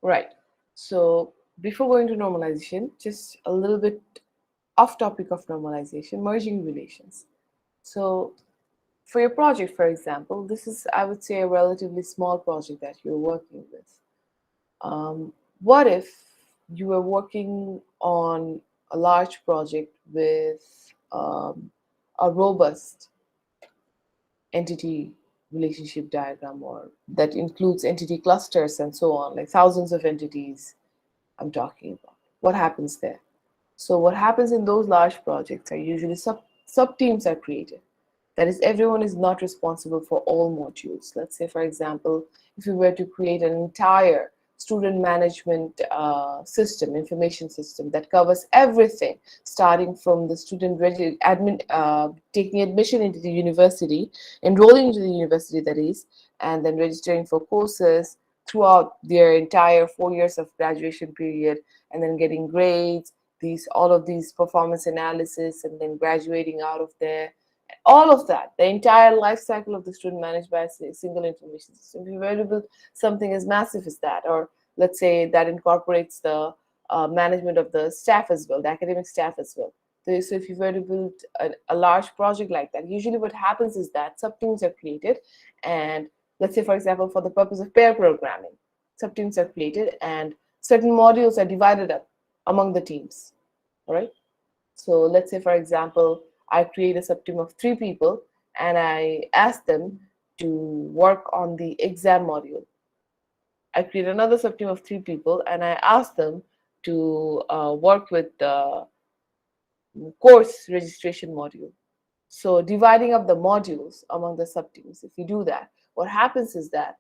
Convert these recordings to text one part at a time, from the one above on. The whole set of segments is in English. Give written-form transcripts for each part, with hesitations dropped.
Right. So before going to normalization, just a little bit off topic of normalization, merging relations. So for your project, for example, this is, I would say, a relatively small project that you're working with. What if you were working on a large project with a robust entity relationship diagram, or that includes entity clusters and so on, like thousands of entities I'm talking about? What happens there? So what happens in those large projects are usually sub teams are created. That is, everyone is not responsible for all modules. Let's say, for example, if we were to create an entire student management system, information system that covers everything, starting from the student taking admission into the university, enrolling into the university, that is, and then registering for courses throughout their entire 4 years of graduation period, and then getting grades, all of these performance analysis, and then graduating out of there, all of that, the entire life cycle of the student managed by a single information system. If you were to build something as massive as that, or let's say that incorporates the management of the staff as well, the academic staff as well. So if you were to build a large project like that, usually what happens is that subteams are created, and let's say, for example, for the purpose of pair programming, subteams are created and certain modules are divided up among the teams. All right. So let's say, for example, I create a subteam of 3 people and I ask them to work on the exam module. I create another subteam of 3 people and I ask them to work with the course registration module. So dividing up the modules among the subteams, if you do that, what happens is that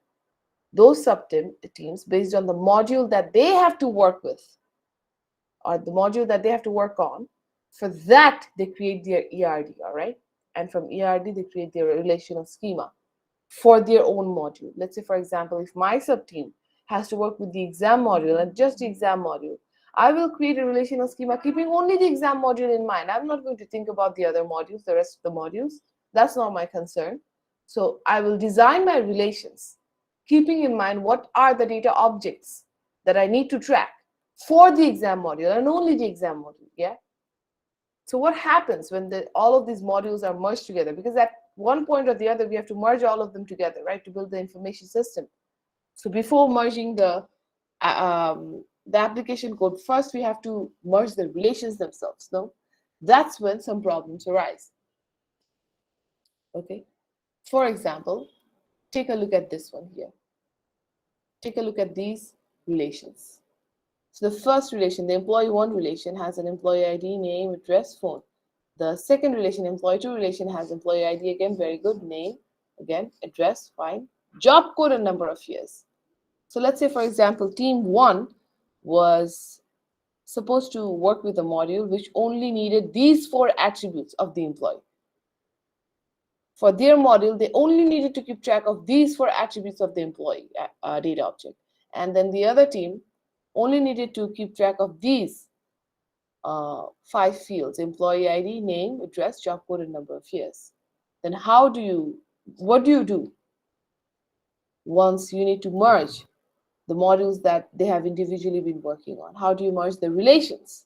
those teams, based on the module that they have to work with, or the module that they have to work on, for that they create their ERD, all right? And from ERD, they create their relational schema for their own module. Let's say, for example, if my sub-team has to work with the exam module and just the exam module, I will create a relational schema keeping only the exam module in mind. I'm not going to think about the other modules, the rest of the modules. That's not my concern. So I will design my relations keeping in mind what are the data objects that I need to track for the exam module and only the exam module. Yeah. So what happens when all of these modules are merged together? Because at one point or the other, we have to merge all of them together, right, to build the information system. So before merging the application code, first we have to merge the relations themselves. No, that's when some problems arise. Okay. For example, take a look at this one here. Take a look at these relations. So the first relation, the employee 1 relation, has an employee ID, name, address, phone. The second relation, employee 2 relation, has employee ID, again, very good, name, again, address, fine, job code and number of years. So let's say, for example, team 1 was supposed to work with a module which only needed these 4 attributes of the employee. For their module, they only needed to keep track of these 4 attributes of the employee data object. And then the other team only needed to keep track of these 5 fields: employee ID, name, address, job code, and number of years. Then what do you do once you need to merge the modules that they have individually been working on? How do you merge the relations?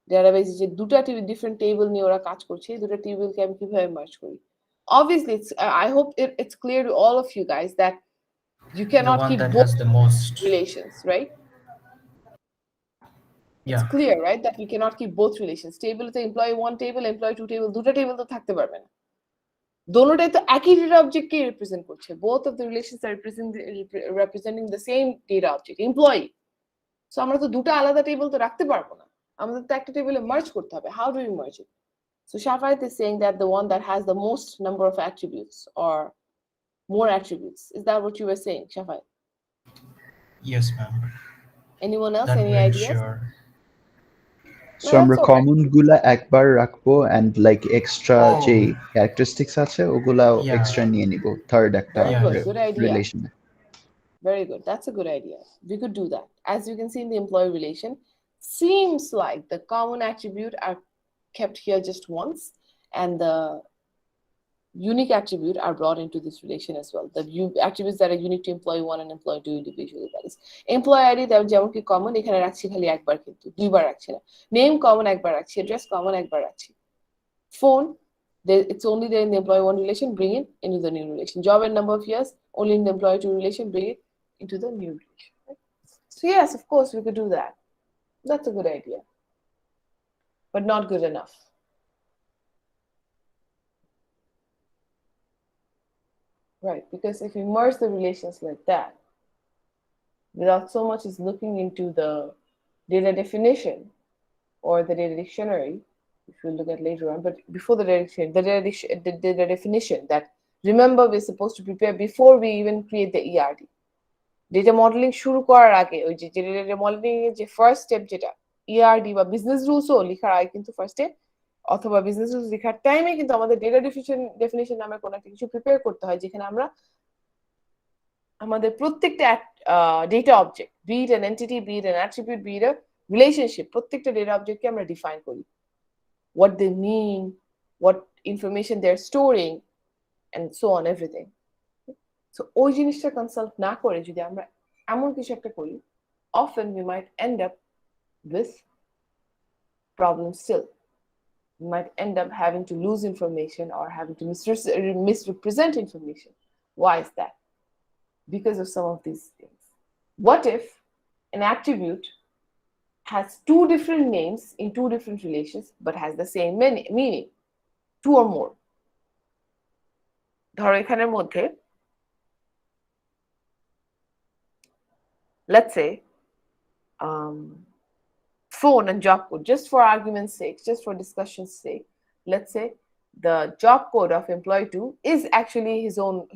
Database যে দুটা different table নিয়ে ওরা কাজ করছে, দুটা টেবিলকে আমি কিভাবে merge করি? Obviously, I hope it's clear to all of you guys that you The cannot one keep that both has the most. relations, right? It's Yeah. clear, right, that we cannot keep both relations. Table is employee 1 table, employee 2 table, দুটা table তো থাকতে পারবে না। দোনোটাই তো একই data object কে represent করছে। Both of the relations are representing the same data object, employee. So আমরা তো দুটা আলাদা টেবিল তো রাখতে পারবো না। আমাদের তো একটা টেবিলে merge করতে হবে। How do we merge it? So Shafayat is saying that the one that has the most number of attributes or more attributes. Is that what you were saying, Shafayat? Yes, ma'am. Anyone else? That Any very ideas? sure. No, So that's আমরা all right. common গুলা একবার রাখবো and like extra যে Oh, characteristics আছে ওগুলা extra yeah, নিয়ে নিব third একটা Very good. yeah. Good idea. relation. Very good. That's a good idea. We could do that. As you can see in the employee relation, seems like the common attribute are kept here just once, and the unique attribute are brought into this relation as well. The attributes that are unique to employee 1 and employee 2 individually, that is employee ID যেমন কি common এখানে রাখছি খালি একবার, কিন্তু দুইবার রাখছি না। নেম কমন একবার রাখছি, অ্যাড্রেস কমন একবার রাখছি। phone, it's only there in the employee 1 relation, bring it into the new relation. Job and number of years, only in the employee 2 relation, bring it into the new relation. Right? So yes, of course we could do that. That's a good idea, but not good enough. Right, because if you merge the relations like that, without so much as looking into the data definition or the data dictionary, if we look at later on, but before the data definition that, remember, we're supposed to prepare before we even create the ERD. Data modeling শুরু করার আগে ওই যে data modeling এর যে first step যেটা ERD বা business রুলসও লেখার আগে কিন্তু ফার্স্টে অথবা বিজনেস রুলস লেখার টাইমে কিন্তু আমাদের ডেটা ডেফিনিশন নামে কোনো একটা কিছু প্রিপেয়ার করতে হয়, যেখানে আমরা আমাদের প্রত্যেকটা data object, be it an entity, be it an attribute, be it a relationship, প্রত্যেকটা ডেটা অবজেক্টকে আমরা ডিফাইন করি, what they mean, what information they're storing, and so on, everything. So ওই জিনিসটা কনসাল্ট না করে যদি আমরা এমন কিছু একটা করি, often we might end up with problems still. We might end up having to lose information or having to misrepresent information. Why is that? Because of some of these things. What if an attribute has two different names in two different relations but has the same meaning? Two or more. ধরো এখানের মধ্যে, let's say phone and job code, just for argument's sake, just for discussion's sake, let's say the job code of employee 2 is actually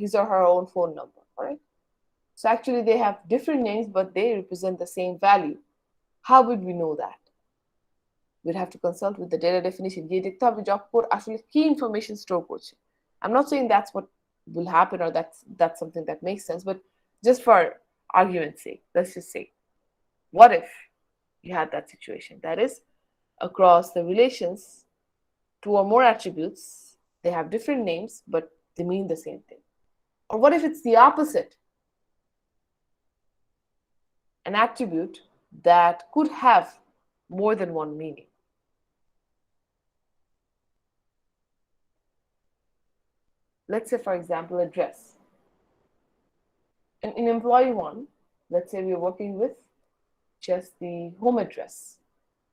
his or her own phone number, all right? So actually they have different names but they represent the same value. How would we know that? We'd have to consult with the data definition. গিয়ে দেখতে হবে job code আসলে কি information store করছে. I'm not saying that's what will happen or that's something that makes sense, but just for argument's sake, let's just say, what if you had that situation, that is, across the relations, two or more attributes, they have different names but they mean the same thing? Or what if it's the opposite, an attribute that could have more than one meaning? Let's say, for example, address. In employee 1, let's say we're working with just the home address,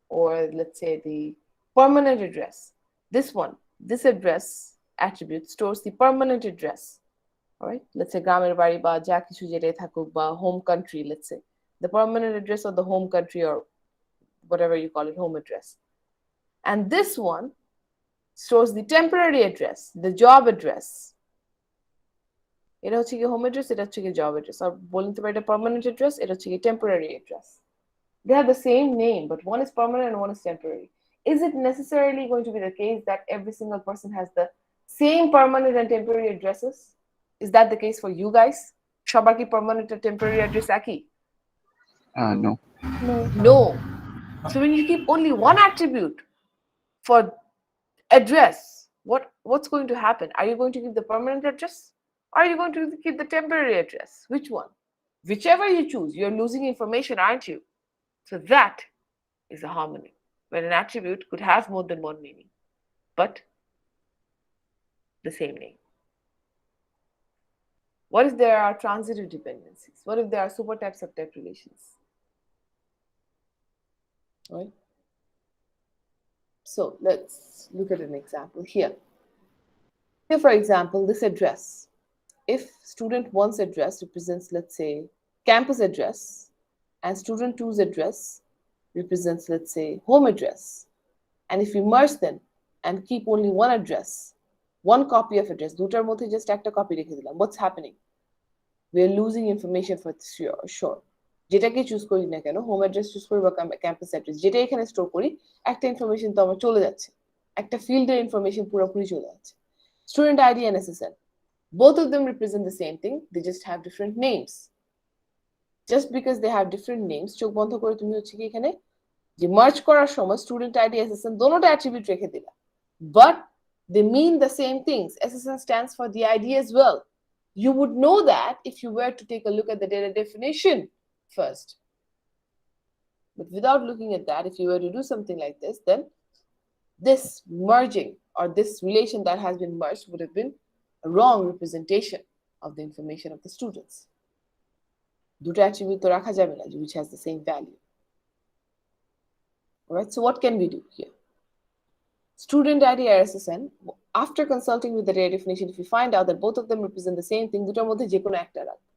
or let's say the permanent address. This address attribute stores the permanent address. All right, let's say গ্রামের বাড়ি বা যা কিছু যেটাই থাকুক বা home country, let's say the permanent address of the home country, or whatever you call it, home address. And this one stores the temporary address, the job address. এটা হচ্ছে কি হোম অ্যাড্রেস, এটা হচ্ছে কি জব অ্যাড্রেস, আর বলতে পারি এটা permanent address, এটা হচ্ছে কি temporary address. They have the same name, but one is permanent and one is temporary. Is it necessarily going to be the case that every single person has the same permanent and temporary addresses? Is that the case for you guys? সবার কি permanent and temporary address একই? No. No. So when you keep only one attribute for address, what's going to happen? Are you going to keep the permanent address? Or are you going to keep the temporary address? Which one? Whichever you choose, you're losing information, aren't you? So that is a harmony, where an attribute could have more than one meaning, but the same name. What if there are transitive dependencies? What if there are supertype subtype relations? Right? So let's look at an example here. Here, for example, this address. If student 1's address represents, let's say, campus address, and student 2's address represents, let's say, home address, and if we merge them and keep only one address, one copy of address, দুটার মধ্যে just একটা copy রেখে দিলাম, what's happening? We're losing information for sure. যেটাকে choose করি না কেন, home address choose করি বা ক্যাম্পাস অ্যাড্রেস, যেটা এখানে স্টোর করি, একটা ইনফরমেশন তো আমার চলে যাচ্ছে, একটা ফিল্ডের ইনফরমেশন পুরোপুরি চলে যাচ্ছে. Student ID and SSN, both of them represent the same thing, they just have different names. Just because they have different names, চোখ বন্ধ করে তুমি হচ্ছে কি এখানে যে মার্জ করার সময় স্টুডেন্ট আইডি SSN দোনোটা অ্যাট্রিবিউট রেখে দিলা, but They mean the same things. SSN stands for the ID as well. You would know that if you were to take a look at the data definition first. But without looking at that, if you were to do something like this, then this merging or this relation that has been merged would have been a wrong representation of the information of the students. দুটো attribute তো রাখা যাবে না, which has the same value. Alright, so what can we do here? Student ID or SSN, after consulting with the data definition, if you find out that both of them represent the same thing, দুটোর মধ্যে যে কোনো একটা রাখবে.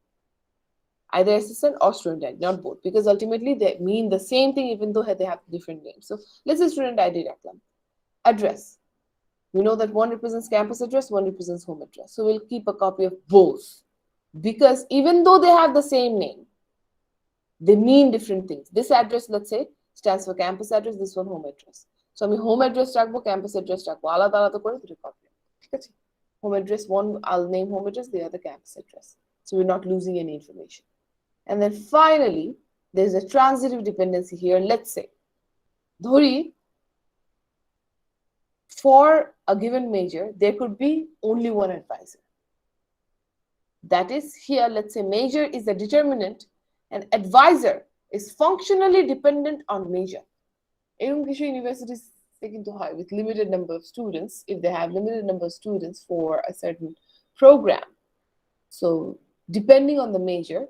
Either SSN or student ID, not both, because ultimately they mean the same thing even though they have different names. So let's say student ID রাখলাম. Address. We know that one represents campus address, one represents home address. So we'll keep a copy of both. Because even though they have the same name, they mean different things. This address, let's say, stands for campus address, this one home address. So আমি home address রাখবো, campus address রাখবো, আলাদা আলাদা করে দুটো copy. ঠিক আছে? Home address, one I'll name home address, the other campus address. So we're not losing any information. And then finally, there's a transitive dependency here. Let's say, ধরি, for a given major, there could be only one advisor. That is, here, let's say major is the determinant and advisor is functionally dependent on major. এরকম কিছু universities কিন্তু হয় with limited number of students, if they have limited number of students for a certain program. So depending on the major,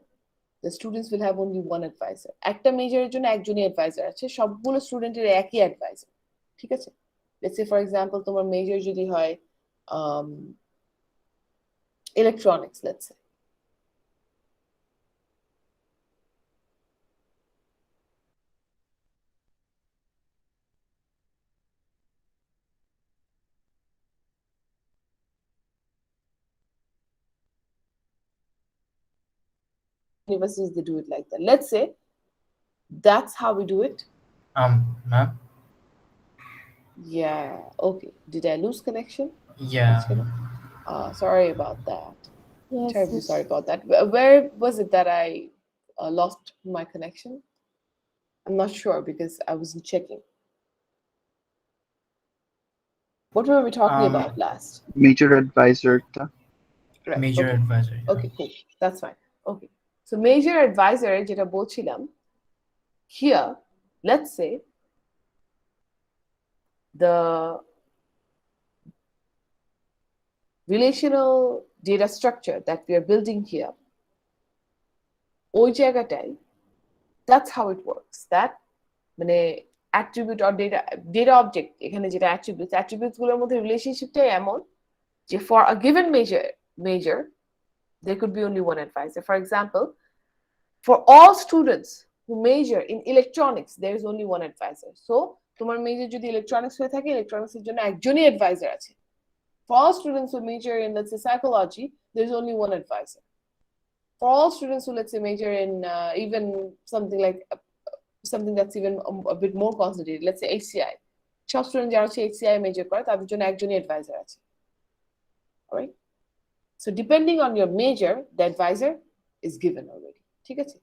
the students will have only one advisor. একটা মেজরের জন্য একজনই advisor আছে, সবগুলো স্টুডেন্টের একই advisor. ঠিক আছে? Let's say for example তোমার major যদি হয় electronics, let's say. Universities, they do it like that. Let's say that's how we do it. Ma'am? Yeah, okay. Did I lose connection? Yeah. Sorry about that. Yes, Terribly yes. sorry about that. Where was it that I lost my connection? I'm not sure because I wasn't checking. What were we talking about last? Major advisor. Right, Major okay. advisor. Yeah. Okay, cool. That's fine. Okay. So major advisor, যেটা বলছিলাম, here, let's say the relational data structure that we are building here, ওই জায়গাটাই, that's how it works. That মানে attribute or data object, এখানে যেটা attributes গুলোর মধ্যে রিলেশনশিপটাই এমন যে for a given major there could be only one advisor. For example, for all students who major in electronics, there is only one advisor. So তোমার major যদি electronics হয়ে থাকে, electronics এর জন্য একজনই advisor আছে. For all students who major in, let's say, psychology, there's only one advisor. For all students who, let's say, major in even something like something that's even a bit more concentrated, let's say HCI. সব student যারা হচ্ছে HCI major করে তাদের জন্য একজনই advisor আছে. All right? So depending on your major, the advisor is given already. ঠিক আছে?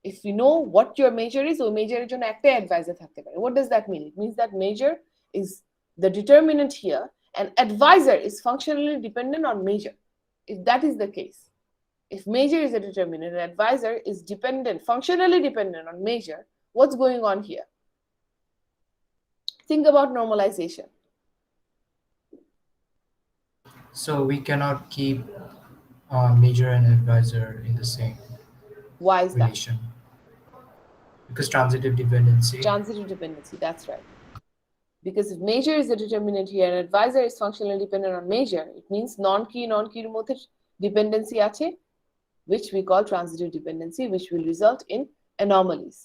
If you know what your major is, ওই মেজরের জন্য একটাই advisor থাকতে পারে. What does that mean? It means that major is the determinant here and advisor is functionally dependent on major. If that is the case, if major is a determinant and advisor is functionally dependent on major, what's going on here? Think about normalization. So we cannot keep major and advisor in the same Why is that? relation. Because transitive dependency. Transitive dependency, that's right. Because if major is the determinant here and advisor is functionally dependent on major, it means non-key মধ্যে dependency আছে, which we call transitive dependency, which will result in anomalies.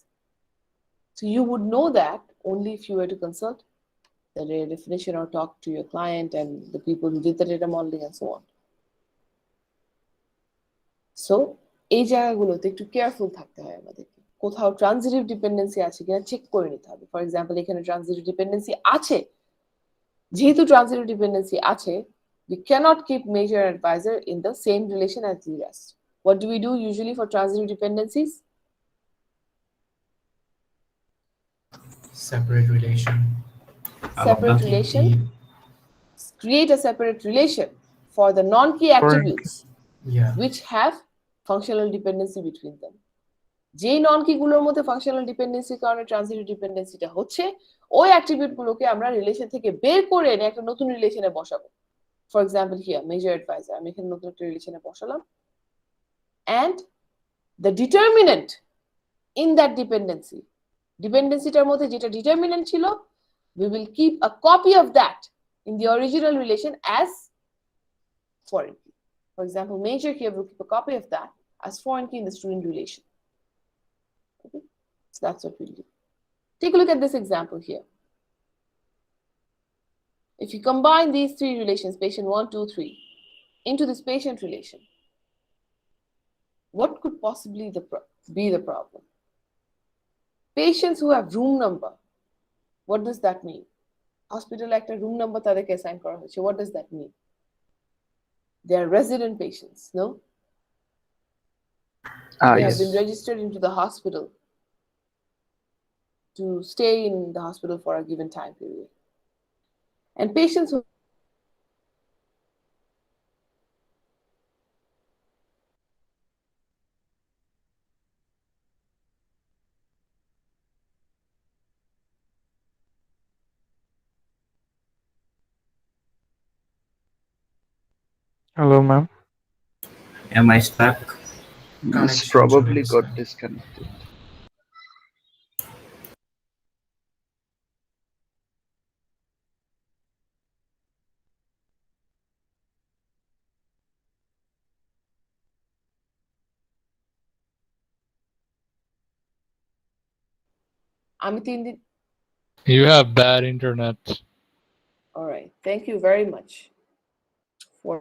So you would know that only if you were to consult the data definition or talk to your client and the people who did the data modeling and so on. So এই জায়গাগুলোতে একটু careful থাকতে হয় আমাদেরকে। কোথাও transitive dependency আছে কিনা check করে নিতে হবে। ফর এক্সাম্পল এখানে ট্রানজিটিভ ডিপেন্ডেন্সি আছে, যেহেতু ট্রানজিটিভ ডিপেন্ডেন্সি আছে, we cannot keep major and advisor in the same relation as the rest. What do we do usually for transitive dependencies? Separate relation. Separate relation. create a separate relation for the non-key attributes Yeah. which have functional dependency between them. যেই নন কি গুলোর মধ্যে functional ডিপেন্ডেন্সির কারণে transitive ডিপেন্ডেন্সিটা হচ্ছে, ওই attribute গুলোকে আমরা relation থেকে বের করে এনে একটা নতুন রিলেশনে বসাবো। For example here major advisor, আমি এখানে নতুন একটা রিলেশনে বসালাম, and the determinant in that ডিপেন্ডেন্সিটার মধ্যে যেটা ডিটারমিনেন্ট ছিল, we will keep a copy of that in the original relation as foreign key. For example, major here will keep a copy of that as foreign key in the student relation. Okay, so that's what we'll do. Take a look at this example here. If you combine these three relations, patient 1, 2, 3, into this patient relation, what could possibly be the problem? Patients who have room number, what does that mean? Hospital একটা room number তাদেরকে assign করা হয়েছে. What does that mean? They are resident patients, no? They have Yes. been registered into the hospital to stay in the hospital for a given time period. And patients who Hello, ma'am. Am I stuck? It's Connection probably চলে got গেছে। disconnected. আমি 3 দিন. You have bad internet. All right, thank you very much for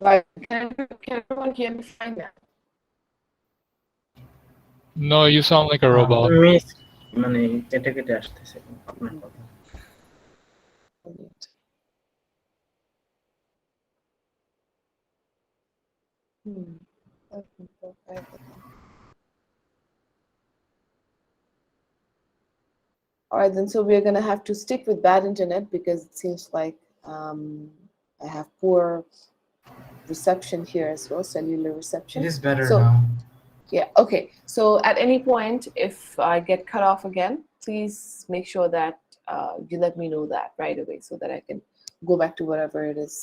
right. Can everyone hear me fine now? No, you sound like a robot. Miss মানে কেটে কেটে আসতেছে আপনার কথা। All right, then, so we're going to have to stick with bad internet because it seems like I have poor reception here as well, cellular reception. It is better So- now. Yeah, okay. So at any point, if I get cut off again, please make sure that you let me know that right away so that I can go back to whatever it is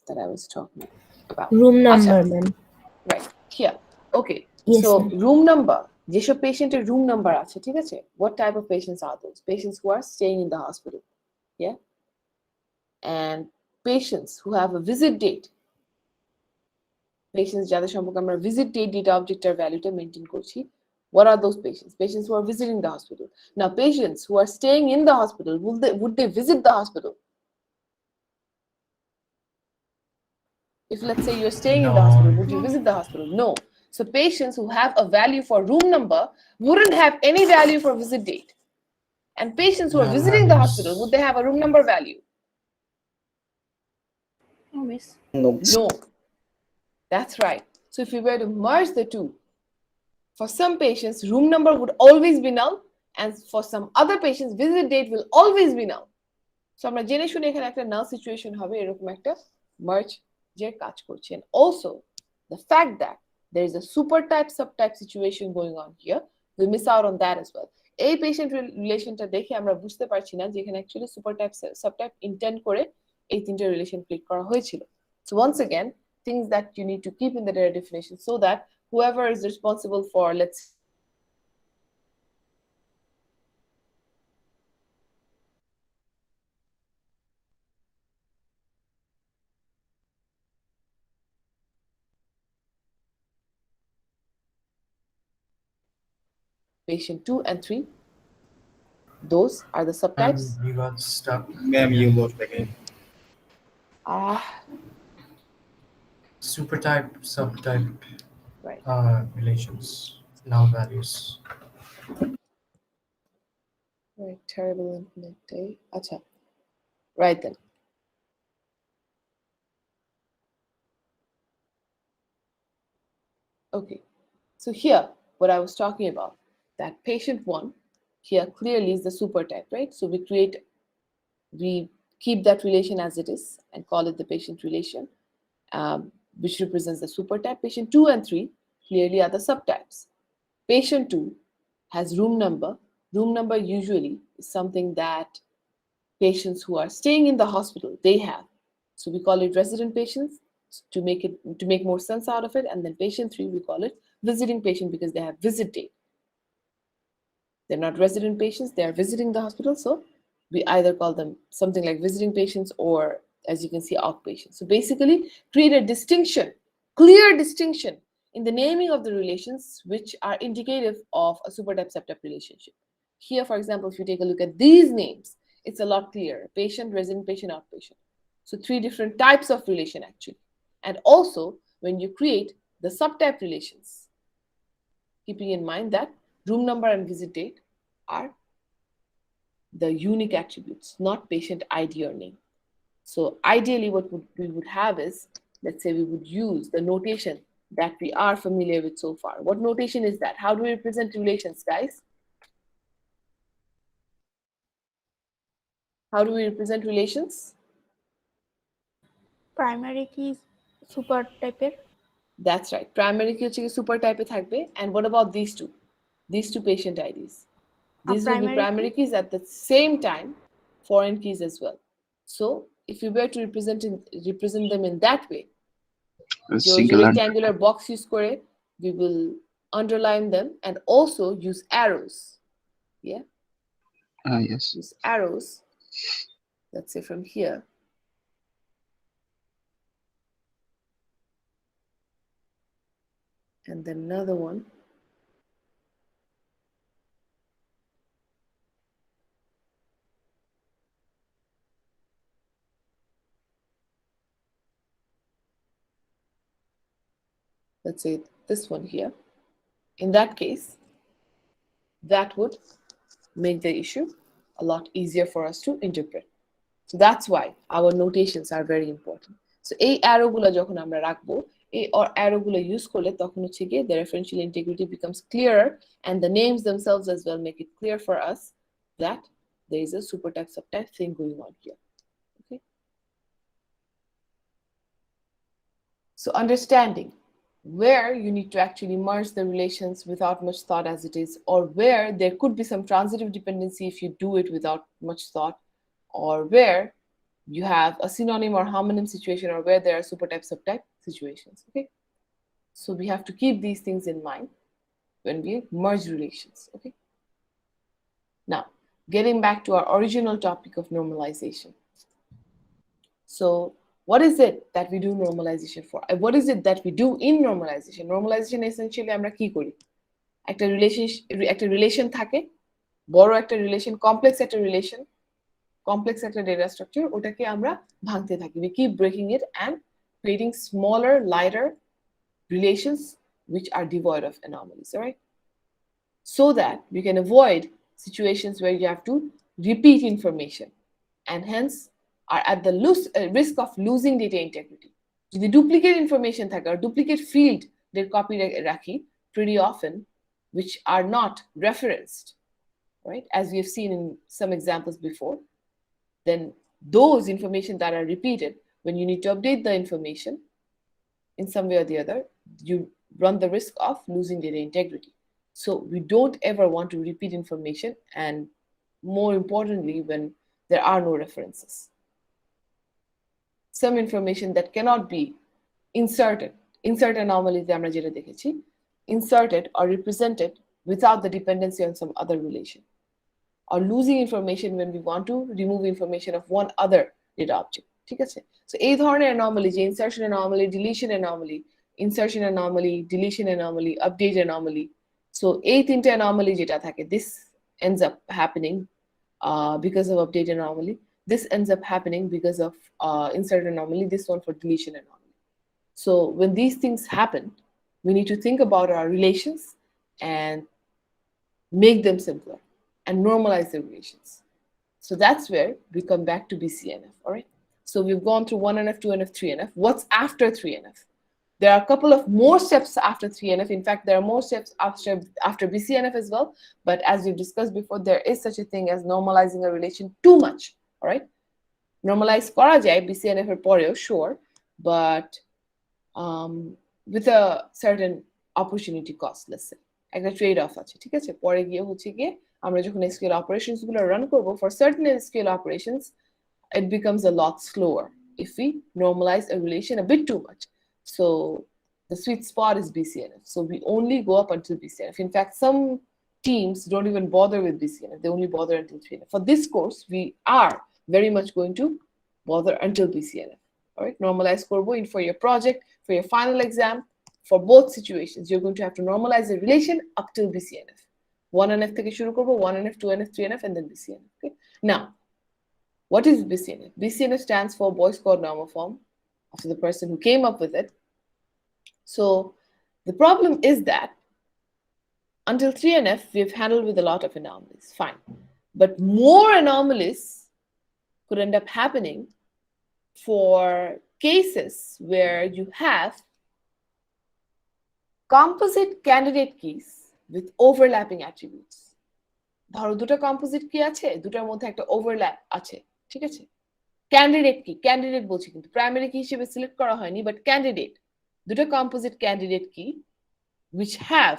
that I was talking about. Room number, Acha, ma'am. right, here. Okay, Yes, so ma'am. room number. যেসব পেশেন্টের room number আছে, ঠিক আছে? What type of patients are those? Patients who are staying in the hospital, yeah? And patients who have a visit date. Patients যাদের সম্পর্কে আমরা visit date data object এর ভ্যালুটা মেইনটেইন করছি. What are those patients? Patients who are visiting the hospital. Now, patients who are staying in the hospital, would they visit the hospital? If, let's say, you're staying in the No. hospital, would you visit the hospital? No. So patients who have a value for room number wouldn't have any value for visit date. And patients who are Null visiting the values. hospital, would they have a room number value? No. No. That's right. So if we were to merge the two, for some patients, room number would always be null, and for some other patients, visit date will always be null. So আমরা জেনে শুনে এখানে একটা null situation হবে, এরকম একটা merge যে কাজ করছে। And also, the fact that there is a super type subtype situation going on here, we miss out on that as well. এই patient relationটা দেখে আমরা বুঝতে পারছি না যে এখানে actually super type subtype intend করে এই তিনটা relation click করা হয়েছিল. So once again, things that you need to keep in the data definition so that whoever is responsible for, let's patient 2 and 3. Those are the subtypes. We got stuck. Ma'am, you lost again. Supertype, subtype Right. relations, now values. Right, terrible internet day. Acha. Right then. Okay, so here, what I was talking about, that patient 1 here clearly is the supertype, right? So we keep that relation as it is and call it the patient relation, which represents the supertype. Patient 2 and 3 clearly are the subtypes. Patient 2 has room number. Room number usually is something that patients who are staying in the hospital, they have. So we call it resident patients to make more sense out of it. And then patient 3, we call it visiting patient because they have visit date. They're not resident patients, they are visiting the hospital. So we either call them something like visiting patients or, as you can see, outpatients. So basically create a distinction, clear distinction in the naming of the relations which are indicative of a supertype subtype relationship. Here, for example, if you take a look at these names, it's a lot clearer. Patient, resident patient, outpatient. So 3 different types of relation actually. And also when you create the subtype relations, keeping in mind that room number and visit date are the unique attributes, not patient ID or name. So ideally what we would have is, let's say we would use the notation that we are familiar with so far. What notation is that? How do we represent relations, guys? How do we represent relations? Primary key is super type. That's right. Primary key হচ্ছে super type থাকবে. And what about these two? These two patient IDs. These will be primary keys at the same time, foreign keys as well. So if you were to represent them in that way, the rectangular box use করে, we will underline them and also use arrows. Yeah. Yes. Use arrows. Let's say from here. And then another one. Let's say this one here. In that case, that would make the issue a lot easier for us to interpret. So that's why our notations are very important. So এই arrow গুলো যখন আমরা রাখবো, এই arrow গুলো use করলে তখন হচ্ছে গিয়ে the referential integrity becomes clearer and the names themselves as well make it clear for us that there is a supertype subtype thing going on here. Okay. So understanding where you need to actually merge the relations without much thought as it is, or where there could be some transitive dependency if you do it without much thought, or where you have a synonym or homonym situation, or where there are supertype subtype situations. Okay, so we have to keep these things in mind when we merge relations. Okay, now getting back to our original topic of normalization. So what is it that we do normalization for? What is it that we do in normalization? Normalization essentially আমরা কি করি? একটা relation থাকে, বড় একটা relation, complex একটা relation, complex একটা data structure, ওটাকে আমরা ভাঙতে থাকি. We keep breaking it and creating smaller, lighter relations which are devoid of anomalies, all right? So that we can avoid situations where you have to repeat information and hence are at the risk of losing data integrity. The duplicate information থাকে or duplicate field they copy রাখি pretty often, which are not referenced, right? As we have seen in some examples before, then those information that are repeated, when you need to update the information in some way or the other, you run the risk of losing data integrity. So we don't ever want to repeat information, and more importantly, when there are no references. Some information that cannot be insert anomalies আমরা যেটা দেখেছি, inserted or represented without the dependency on some other relation, or losing information when we want to remove information of one other data object. ঠিক আছে? So এই ধরনের anomaly, যে insertion anomaly, deletion anomaly, insertion anomaly, deletion anomaly, update anomaly. So এই তিনটে anomaly যেটা থাকে, this ends up happening because of update anomaly. This ends up happening because of insert anomaly. This one for deletion anomaly. So when these things happen, we need to think about our relations and make them simpler and normalize the relations. So that's where we come back to BCNF, all right? So we've gone through 1NF, 2NF, 3NF. What's after 3NF? There are a couple of more steps after 3NF. In fact, there are more steps after BCNF as well. But as we've discussed before, there is such a thing as normalizing a relation too much, all right? Normalize করা যায় BCNF এর পরেও, sure, but with a certain opportunity cost, let's say. একটা trade of আছে, ঠিক আছে? পরে গিয়ে হচ্ছে গিয়ে আমরা যখন এসকিউএল অপারেশনস গুলো রান করব, for certain SQL operations it becomes a lot slower if we normalize a relation a bit too much. So the sweet spot is BCNF. So we only go up until BCNF. In fact, some teams don't even bother with BCNF. They only bother until 3NF. For this course, we are very much going to bother until BCNF. All right, normalize korbo in for your project, for your final exam, for both situations. You're going to have to normalize the relation up till BCNF. 1NF থেকে শুরু করব, 1NF, 2NF, 3NF, and then BCNF. Okay. Now, what is BCNF? BCNF stands for Boyce Codd Normal Form, after the person who came up with it. So the problem is that until 3NF, we've handled with a lot of anomalies. Fine. But more anomalies could end up happening for cases where you have composite candidate keys with overlapping attributes. ধরো দুটো composite কি আছে, দুটার মধ্যে একটা overlap আছে, ঠিক আছে? ক্যান্ডিডেট কি, ক্যান্ডিডেট বলছি কিন্তু প্রাইমারি কি হিসেবে সিলেক্ট করা হয়নি, বাট ক্যান্ডিডেট, দুটো কম্পোজিট ক্যান্ডিডেট কি which have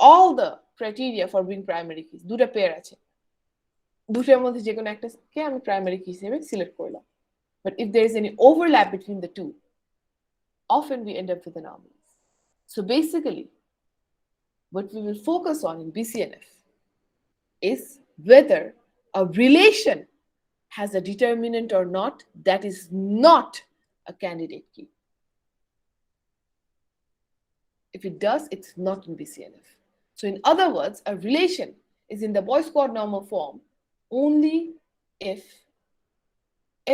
all the criteria for being primary keys, দুটো পেয়ার আছে, দুটোর মধ্যে যে কোনো একটা কে আমি প্রাইমারি কি হিসেবে সিলেক্ট করলাম. But if there is any overlap between the two, often we end up with anomalies. So basically, what we will focus on in BCNF is whether a relation has a determinant or not that is not a candidate key. If it does, it's not in BCNF. So in other words, a relation is in the Boyce Codd normal form only if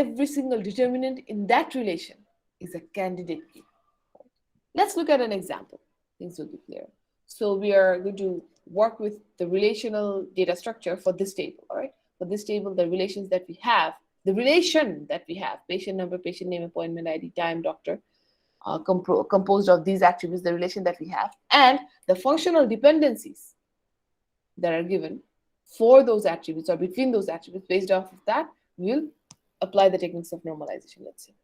every single determinant in that relation is a candidate key. Let's look at an example. Things will be clear. So we are going to work with the relational data structure for this table, all right? For this table, the relations that we have, the relation that we have, patient number, patient name, appointment ID, time, doctor, composed of these attributes, the relation that we have, and the functional dependencies that are given for those attributes or between those attributes. Based off of that, we'll apply the techniques of normalization, let's say.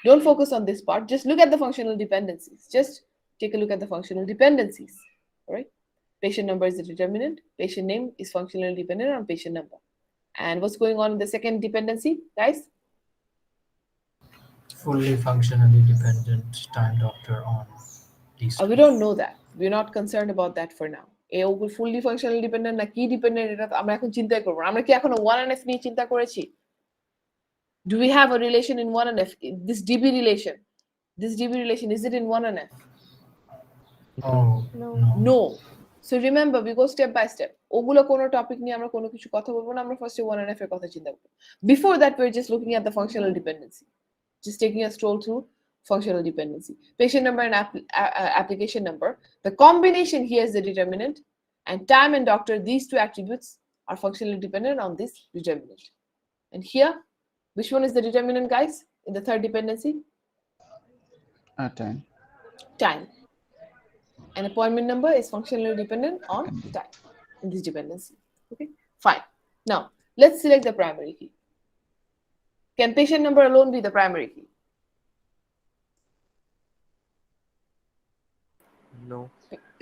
Don't focus on this part, just look at the functional dependencies. Just take a look at the functional dependencies, all right? Patient number is the determinant, patient name is functionally dependent on patient number. And what's going on in the second dependency, guys? Fully functionally dependent time doctor on these. We don't know that. We're not concerned about that for now. Fully functionally dependent na key dependent এটা আমরা এখন চিন্তা করব। আমরা কি এখনো 1NF নিয়ে চিন্তা করেছি? Do we have a relation in 1NF? This DB relation. This DB relation, is it in 1NF? Oh, No. No. So remember, we go step by step. ওগুলো কোনো টপিক নিয়ে আমরা কোনো কিছু কথা বলবো না, আমরা ফার্স্টে 1NF এর কথা চিন্তা করব। Before that, we're just looking at the functional dependency. Just taking a stroll through functional dependency. Patient number and application number. The combination here is the determinant, and time and doctor, these two attributes are functionally dependent on this determinant. And here, which one is the determinant, guys, in the third dependency? Time. Time. An appointment number is functionally dependent on time in this dependency. Okay, fine. Now, let's select the primary key. Can patient number alone be the primary key? No.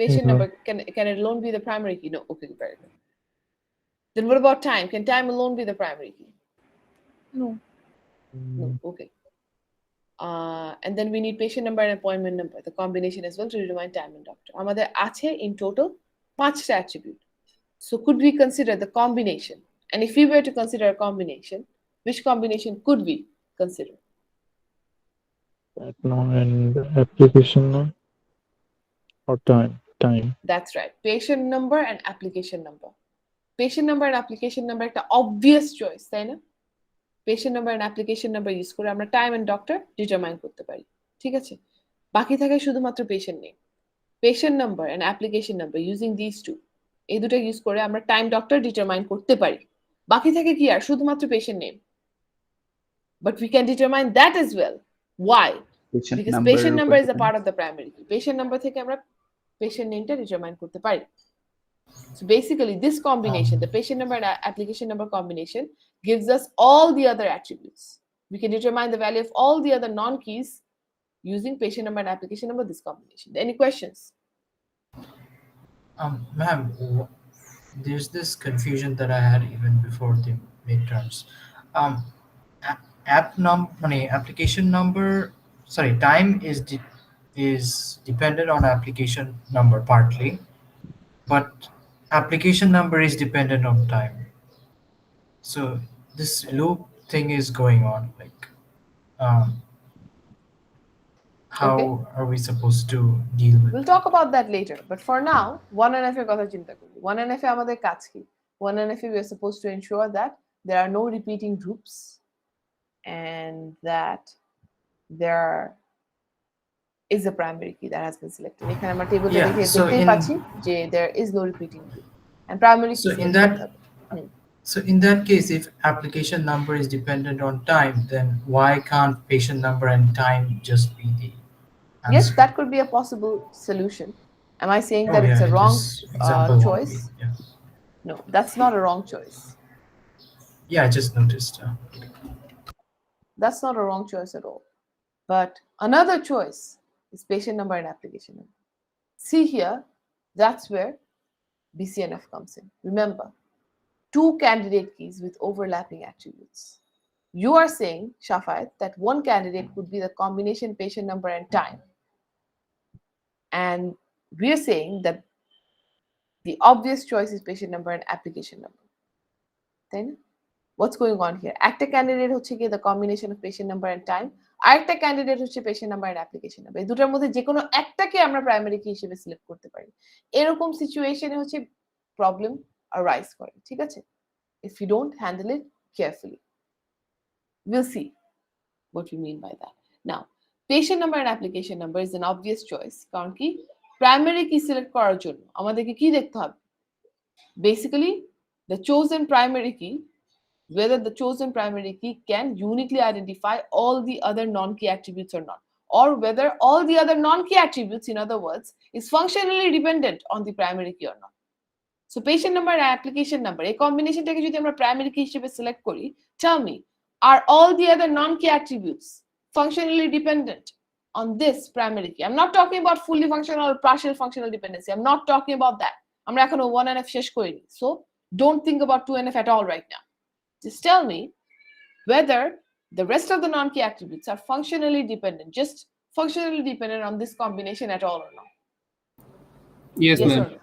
Patient No. number, can it alone be the primary key? No. Okay, very good. Then what about time? Can time alone be the primary key? No. No. Okay. And then we need patient number and appointment number, the combination as well to determine time and doctor. আমাদের আছে in total 5টা attribute. So could we consider the combination? And if we were to consider a combination, which combination could we consider? No, and application no, or time. time. That's right. Patient number and application number. Patient number and application number একটা obvious choice, তাই না? Patient number and application number use করে আমরা time and doctor determine করতে পারি, ঠিক আছে? বাকি থাকে শুধুমাত্র patient name. Patient number and application number using this two, এই দুটো ইউজ করে আমরা টাইম ডক্টর ডিটারমাইন করতে পারি। বাকি থাকে কি আর শুধুমাত্র patient name. But we can determine that as well. Why? Patient Because number patient number is a depend- part of the primary key. Patient number থেকে আমরা patient nameটা determine করতে পারি। So basically this combination, the patient number and application number combination gives us all the other attributes. We can determine the value of all the other non-keys using patient number and application number, this combination. Any questions? Ma'am, there's this confusion that I had even before the midterms. Application number, sorry, time is dependent on application number partly, but application number is dependent on time. So this loop thing is going on. Like, how are we supposed to deal with? We'll talk about that later. But for now, 1NF এর কথা চিন্তা করি। 1NF এ আমাদের কাজ কি? 1NF we are supposed to ensure that there are no repeating groups and that there is a primary key that has been selected. এখানে আমরা টেবিলে Yeah, দেখে so দেখতেই in- পাচ্ছি যে there is no repeating group and primary key So in select that- করতে হবে। So in that case, if application number is dependent on time, then why can't patient number and time just be the answer? Yes, that could be a possible solution. Am I saying that it's a in wrong this example won't choice? be, yeah. No, that's not a wrong choice. Yeah, I just noticed. That's not a wrong choice at all. But another choice is patient number and application number. See here, that's where BCNF comes in. Remember, two candidate keys with overlapping attributes. You are saying, Shafayat, that one candidate could be the combination patient number and time. And we're saying that the obvious choice is patient number and application number. Then, what's going on here? একটা candidate হচ্ছে গিয়ে the combination of patient number and time. আরেকটা candidate হচ্ছে patient number and application number. এই দুটার মধ্যে যে কোনো একটাকে আমরা প্রাইমারি কি হিসেবে সিলেক্ট করতে পারি। এরকম সিচুয়েশনে হচ্ছে প্রবলেম arise করে, ঠিক আছে? If you don't handle it carefully. We'll see what we mean by that. Now, patient number and application number is an obvious choice. কারণ কি প্রাইমারি কি সিলেক্ট করার জন্য আমাদেরকে কি দেখতে হবে? Basically, the chosen primary key, whether the chosen primary key can uniquely identify all the other non-key attributes or not, or whether all the other non-key attributes, in other words, is functionally dependent on the primary key or not. So patient number and application number, a combination থেকে যদি আমরা primary key হিসেবে select করি, tell me, are all the other non-key attributes functionally dependent on this primary key? I'm not talking about fully functional or partial functional dependency. I'm not talking about that. আমরা এখনো 1NF শেষ করিনি. So don't think about 2NF at all right now. Just tell me whether the rest of the non-key attributes are functionally dependent, just functionally dependent on this combination at all or not. Yes, Yes ma'am. or no?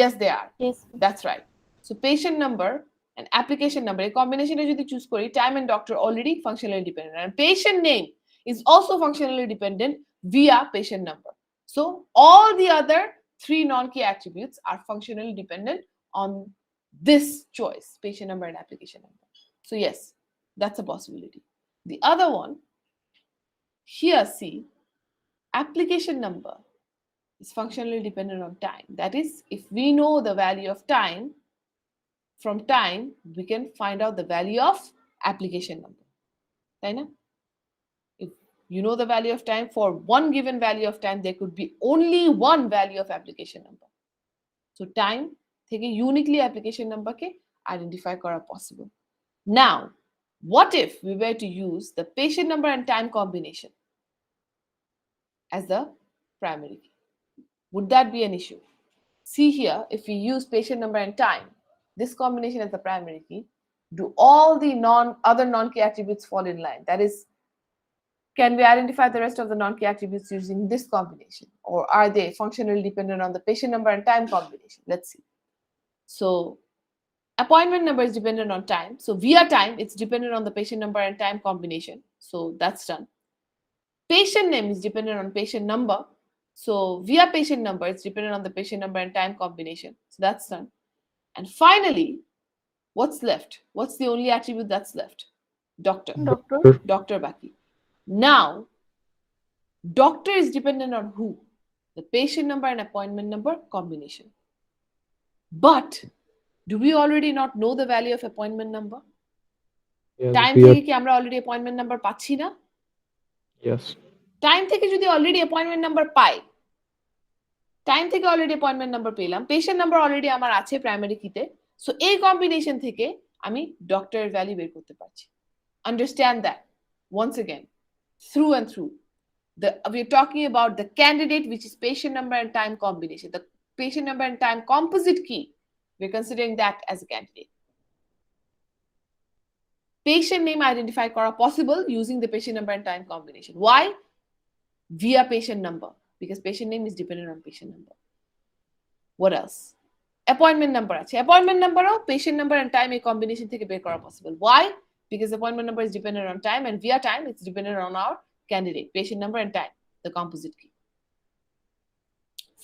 Yes, they are. Yes. That's right. So patient number and application number, a combination যদি choose করি, time and doctor already functionally dependent, and patient name is also functionally dependent via patient number. So all the other three non-key attributes are functionally dependent on this choice, patient number and application number. So yes, that's a possibility. The other one, here see, application number is functionally dependent on time. That is, if we know the value of time, from time, we can find out the value of application number. Right? If you know the value of time, for one given value of time, there could be only one value of application number. So time থেকে uniquely application number কে identify করা possible. Now, what if we were to use the patient number and time combination as the primary key? Would that be an issue? See here, if we use patient number and time, this combination as the primary key, do all the other non-key attributes fall in line? That is, can we identify the rest of the non-key attributes using this combination? Or are they functionally dependent on the patient number and time combination? Let's see. So appointment number is dependent on time. So via time, it's dependent on the patient number and time combination. So that's done. Patient name is dependent on patient number. So via patient number, it's dependent on the patient number and time combination. So that's done. And finally, what's left? What's the only attribute that's left? Doctor. Doctor. Doctor baki. Now, doctor is dependent on who? The patient number and appointment number combination. But do we already not know the value of appointment number? Time থেকে কি আমরা already appointment number পাচ্ছি না? Yes. Time থেকে যদি already appointment number পাই, time থেকে already appointment number পেলাম, patient number already আমার আছে প্রাইমারি কিতে, সো এই কম্বিনেশন থেকে আমি ডক্টরের ভ্যালু বের করতে পারছি। Understand that once again through and through. We are talking about the candidate, which is patient number and time combination. The patient number and time composite key, we're considering that as a candidate. Patient name identify kora possible using the patient number and time combination. Why? Via patient number, because patient name is dependent on patient number. What else? Appointment number আছে, appointment number ও patient number and time a combination থেকে বের করা possible. Why? Because appointment number is dependent on time, and via time it's dependent on our candidate, patient number and time, the composite key.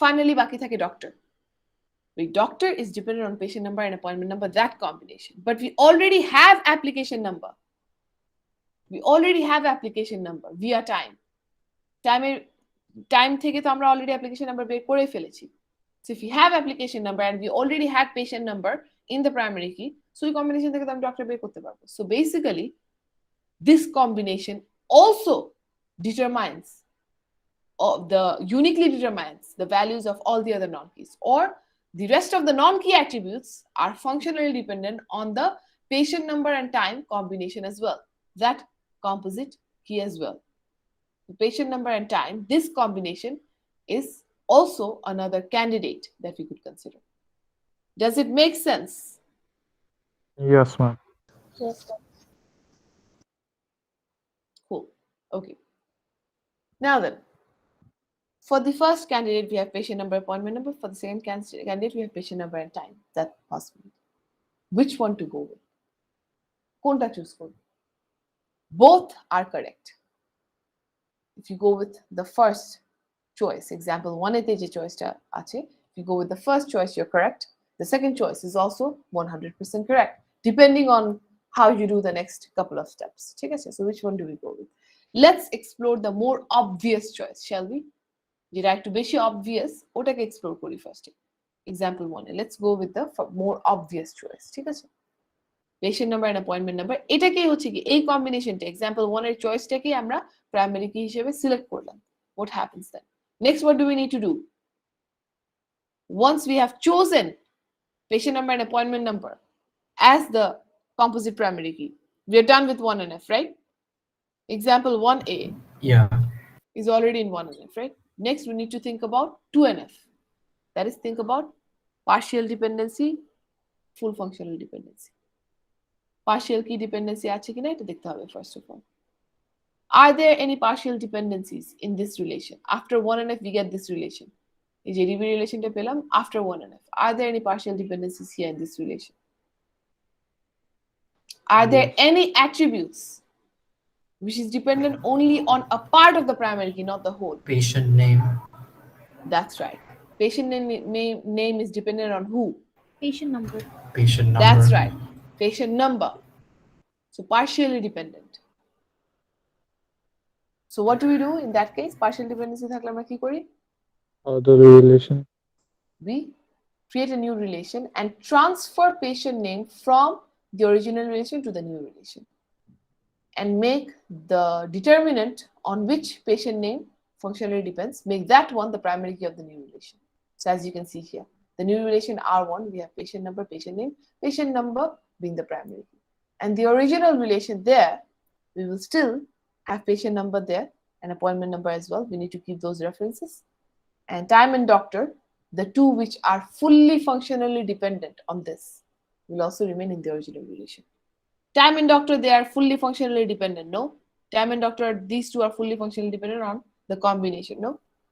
Finally, baki থাকে doctor. The doctor is dependent on patient number and appointment number, that combination. But we already have application number. We already have application number via time. Time থেকে তো আমরা already application number বের করে ফেলেছি. So if we have application number and we already had patient number in the primary key, so এই combination থেকে তো আমি doctor বের করতে পারবো. So basically, this combination also determines, or uniquely determines the values of all the other non-keys, or the rest of the non-key attributes are functionally dependent on the patient number and time combination as well, that composite key as well. The patient number and time, this combination is also another candidate that we could consider. Does it make sense? Yes, ma'am. Yes. Cool. Okay. Now then, for the first candidate, we have patient number, appointment number. For the second candidate, we have patient number and time. That's possible. Which one to go with? Konta choose korbo? Both are correct. If you go with the first choice, example 1 তে যে choice-টা আছে, if you go with the first choice, you're correct. The second choice is also 100% correct, depending on how you do the next couple of steps. ঠিক আছে? So which one do we go with? Let's explore the more obvious choice, shall we? যেটা একটু বেশি obvious, ওটাকে explore করি first. Example 1. Let's go with the more obvious choice. ঠিক আছে? Patient number and appointment number, এটাকেই হচ্ছে কি এই কম্বিনেশনটা, example 1 এর চয়েসটাকেই আমরা প্রাইমারি কি হিসেবে সিলেক্ট করলাম. What happens then? Next, what do we need to do? Once we have chosen patient number and appointment number as the composite primary key, we are done with 1NF, right? Example 1A Yeah. is already in 1NF, right? Next, we need to think about 2NF. That is, think about partial dependency, full functional dependency. Partial key dependency আছে কিনা এটা দেখতে হবে first of all. Are there any partial dependencies in this relation? After 1NF, we get this relation. এই যে DB relationটা পেলাম after 1NF. Are there any partial dependencies here in this relation? Are there any attributes which is dependent only on a part of the primary key, not the whole? Patient name. That's right. Patient name is dependent on who? Patient number. Patient number. That's right. Patient number. So partially dependent. So what do we do in that case? Partial dependency থাকলে আমরা কি করি? The relation. We create a new relation and transfer patient name from the original relation to the new relation, and make the determinant on which patient name functionally depends, make that one the primary key of the new relation. So as you can see here, the new relation R1, we have patient number, patient name, patient number being the primary key. And the original relation there, we will still have patient number there and appointment number as well. We need to keep those references. And time and doctor, the two which are fully functionally dependent on this, will also remain in the original relation. Time and doctor, they are fully functionally dependent, no? Time and doctor, these two are fully functionally dependent on the combination, no?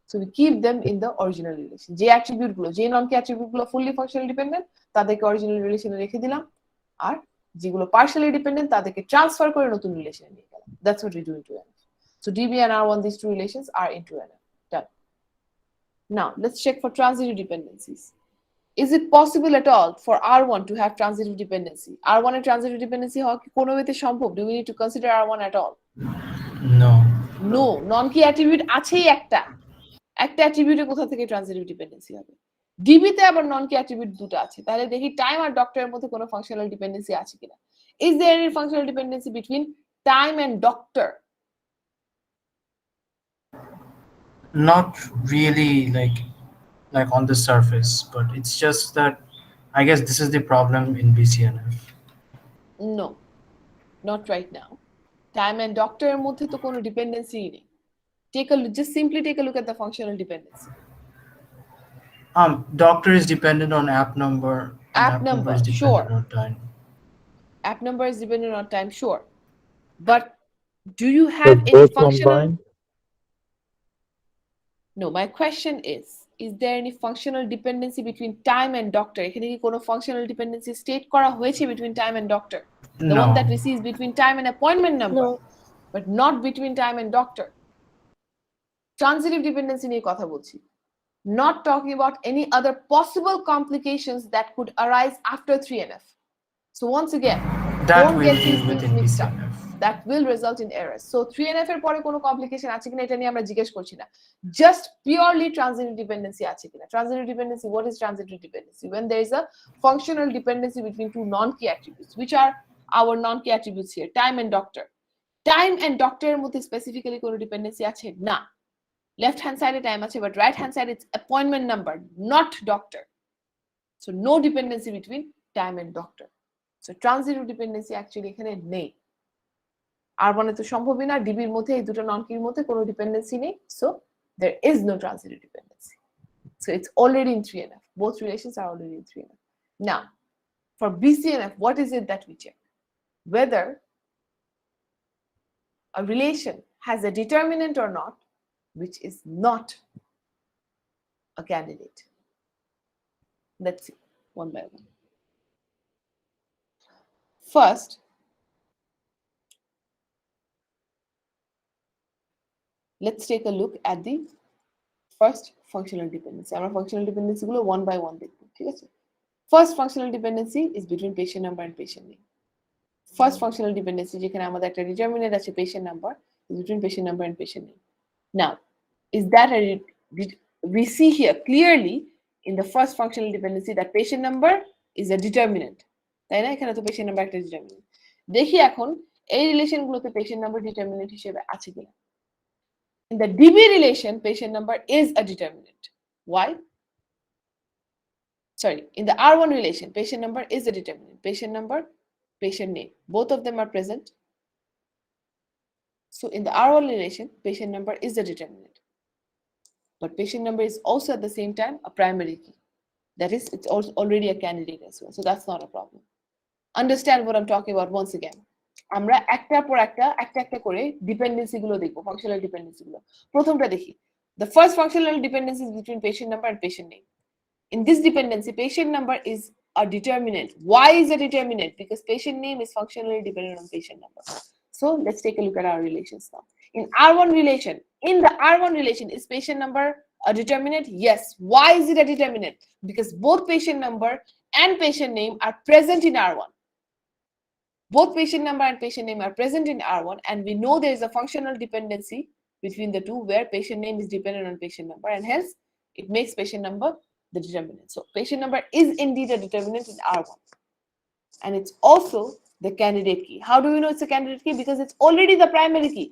So we keep them in the original relation. J attribute gulo, J non-key attribute gulo fully functionally dependent, তাদেরকে original relation এ রেখে দিলাম, আর যেগুলো partially dependent তাদেরকে transfer করে নতুন relation এ নিয়ে গেলাম. That's what we do in 2NF. So DB and R1, these two relations are in 2NF. Done. Now, let's check for transitive dependencies. Is it possible at all for R1 to have transitive dependency? R1 এর transitive dependency হওয়া কি কোনো ওয়েতে সম্ভব? Do we need to consider R1 at all? No. No, non key attribute আছেই একটা অ্যাট্রিবিউটে কোথা থেকে ট্রানজিটিভ ডিপেন্ডেন্সি হবে? ডিবিতে আবার নন কি অ্যাট্রিবিউট দুটো আছে, তাহলে দেখি টাইম আর ডক্টরের মধ্যে কোনো ফাংশনাল ডিপেন্ডেন্সি আছে কিনা। Is there any functional dependency between time and doctor? Not really, like on the surface, but it's just that I guess this is the problem in BCNF. No, not right now. Time and doctor এর মধ্যে তো কোনো dependency নেই। Just simply take a look at the functional dependency. Doctor is dependent on app number. And App number, is dependent sure. on time. App number is dependent on time, sure. But do you have But any both functional? combined? No, my question is there any functional dependency between time and doctor? এখানে কি কোনো functional dependency state করা হয়েছে between time and doctor? The No. one that we see is between time and appointment number, No. but not between time and doctor. Transitive dependency নিয়ে কথা বলছি, not talking about any other possible complications that could arise after 3NF. So once again, That don't will get deal these with things in mixed up. BCNF. That will result in errors. So 3NF এর পরে কোনো complication আছে কিনা এটা নিয়ে আমরা জিজ্ঞেস করছি না, just purely transitive dependency আছে কিনা। Transitive dependency, what is transitive dependency? When there is a functional dependency between two non-key attributes, which are our non-key attributes here, time and doctor. Time and doctor এর মধ্যে specifically কোনো dependency আছে না। Left hand side time আছে, but right hand side it's appointment number, not doctor. So no dependency between time and doctor. So transitive dependency actually এখানে নেই। R1 এ তো সম্ভবই না, ডিবির মধ্যে এই দুটো নন কির মধ্যে কোনো ডিপেন্ডেন্সি নেই, so there is no transitive dependency. So it's already in 3NF. Both relations are already in 3NF. Now, for BCNF, what is it that we check? Whether a relation has a determinant or not, which is not a candidate. Let's see one by one. First, let's take a look at the first functional dependency. Our functional dependency গুলো one by one দেখব, ঠিক আছে? First functional dependency is between patient number and patient name. First functional dependency যেখানে আমাদের একটা determinant আছে patient number is between patient number and patient name. Now, is that we see here clearly in the first functional dependency that patient number is a determinant. তাই না? এখানে তো patient number একটা determinant. দেখি এখন এই রিলেশনগুলোতে patient number determinant হিসেবে আছে কিনা। In the DB relation, patient number is a determinant. Why? Sorry, in the R1 relation, patient number is a determinant. Patient number, patient name, both of them are present. So in the R1 relation, patient number is a determinant. But patient number is also at the same time a primary key. That is, it's also already a candidate as well. So that's not a problem. Understand what I'm talking about once again. আমরা একটার পর একটা করে dependency গুলো দেখবো, functional dependency গুলো। প্রথমটা দেখি, the first functional dependency is between patient number and patient name. In this dependency, patient number is a determinant. Why is a determinant? Because patient name is functionally dependent on patient number. So let's take a look at our relations now. In R1 relation, in the R1 relation, is patient number a determinant? Yes. Why is it a determinant? Because both patient number and patient name are present in R1. Both patient number and patient name are present in R1, and we know there is a functional dependency between the two where patient name is dependent on patient number, and hence it makes patient number the determinant. So patient number is indeed a determinant in R1, and it's also the candidate key. How do we know it's a candidate key? Because it's already the primary key.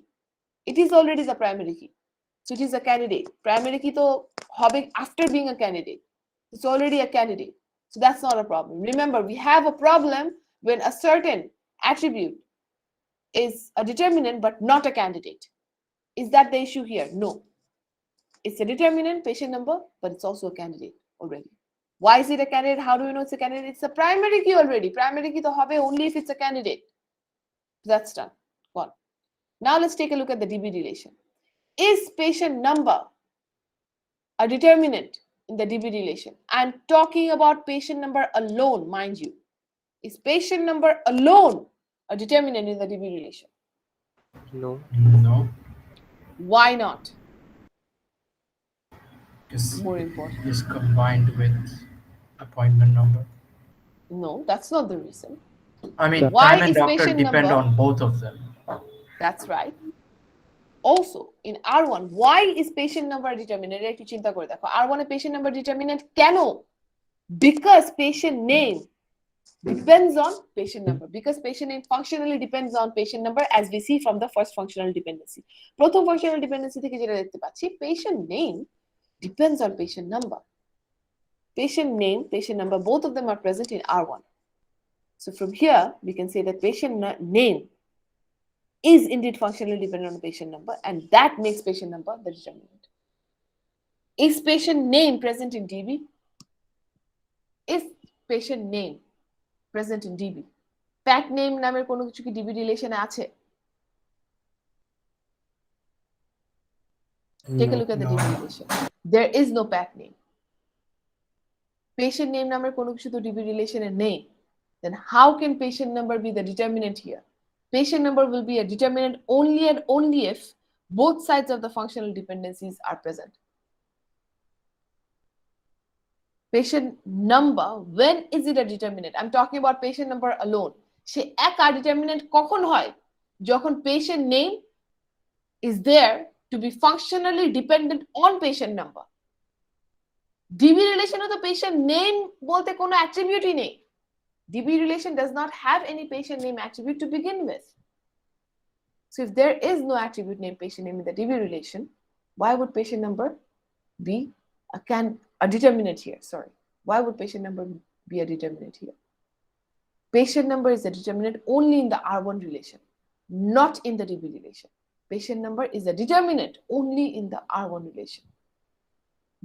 It is already the primary key. So it is a candidate. Primary key to hobe after being a candidate. It's already a candidate. So that's not a problem. Remember, we have a problem when a certain attribute is a determinant but not a candidate. Is that the issue here? No. It's a determinant, patient number, but it's also a candidate already. Why is it a candidate? How do we know it's a candidate? It's a primary key already. Primary key to hobe only if it's a candidate. That's done. One. Now let's take a look at the DB relation. Is patient number a determinant in the DB relation? I'm talking about patient number alone, mind you. Is patient number alone a determinant in the DB relation? No. No. Why not? Because more it important. is combined with appointment number. No, that's not the reason. I mean, Why time and is doctor patient depend number? on both of them. That's right. Also, in R1, why is patient number determinant? একটু চিন্তা করে দেখো R1 এ patient number determinant কেন? Because patient name depends on patient number. Because patient name functionally depends on patient number, as we see from the first functional dependency. প্রথম functional dependency থেকে যেটা দেখতে পাচ্ছি, patient name depends on patient number. Patient name, patient number, both of them are present in R1. So from here, we can say that patient name is indeed functionally dependent on the patient number, and that makes patient number the determinant. Is patient name present in DB? Is patient name present in DB? Pat name নামের কোনো কিছু কি DB relation আছে? Take a look at the DB relation. There is no pat name. Patient name নামের কোনো কিছু তো DB relation এ নেই. Then how can patient number be the determinant here? Patient number will be a determinant only and only if both sides of the functional dependencies are present. Patient number, when is it a determinant? I'm talking about patient number alone. সে একা determinant কখন হয়? যখন patient name is there to be functionally dependent on patient number. DB relation of the patient name বলতে কোনো attribute নেই. DB relation does not have any patient name attribute to begin with. So if there is no attribute named patient name in the DB relation, why would patient number be a determinant here? Sorry. Why would patient number be a determinant here? Patient number is a determinant only in the R1 relation, not in the DB relation. Patient number is a determinant only in the R1 relation,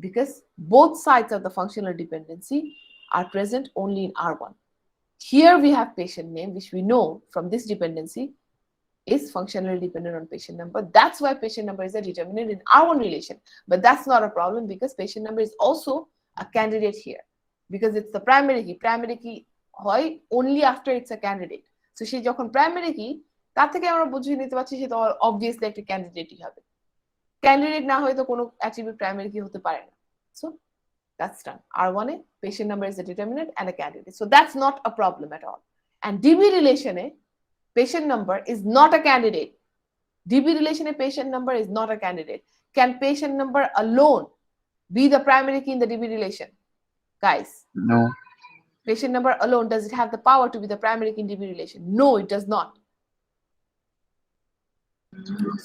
because both sides of the functional dependency are present only in R1. Here we have patient name, which we know from this dependency is functionally dependent on patient number. That's why patient number is a determinant in R1 relation. But that's not a problem, because patient number is also a candidate here, because it's the primary key. Primary key হয় only after it's a candidate. So সে যখন primary key, তার থেকে আমরা বুঝিয়ে নিতে পারছি সে তো obviously একটা candidate হবে. Candidate না হয়তো কোনো attribute primary key হতে পারে না. So that's done. R1 A patient number is a determinant and a candidate. So that's not a problem at all. And DB relation A patient number is not a candidate. DB relation a patient number is not a candidate. Can patient number alone be the primary key in the DB relation? Guys, No. patient number alone, does it have the power to be the primary key in DB relation? No, it does not.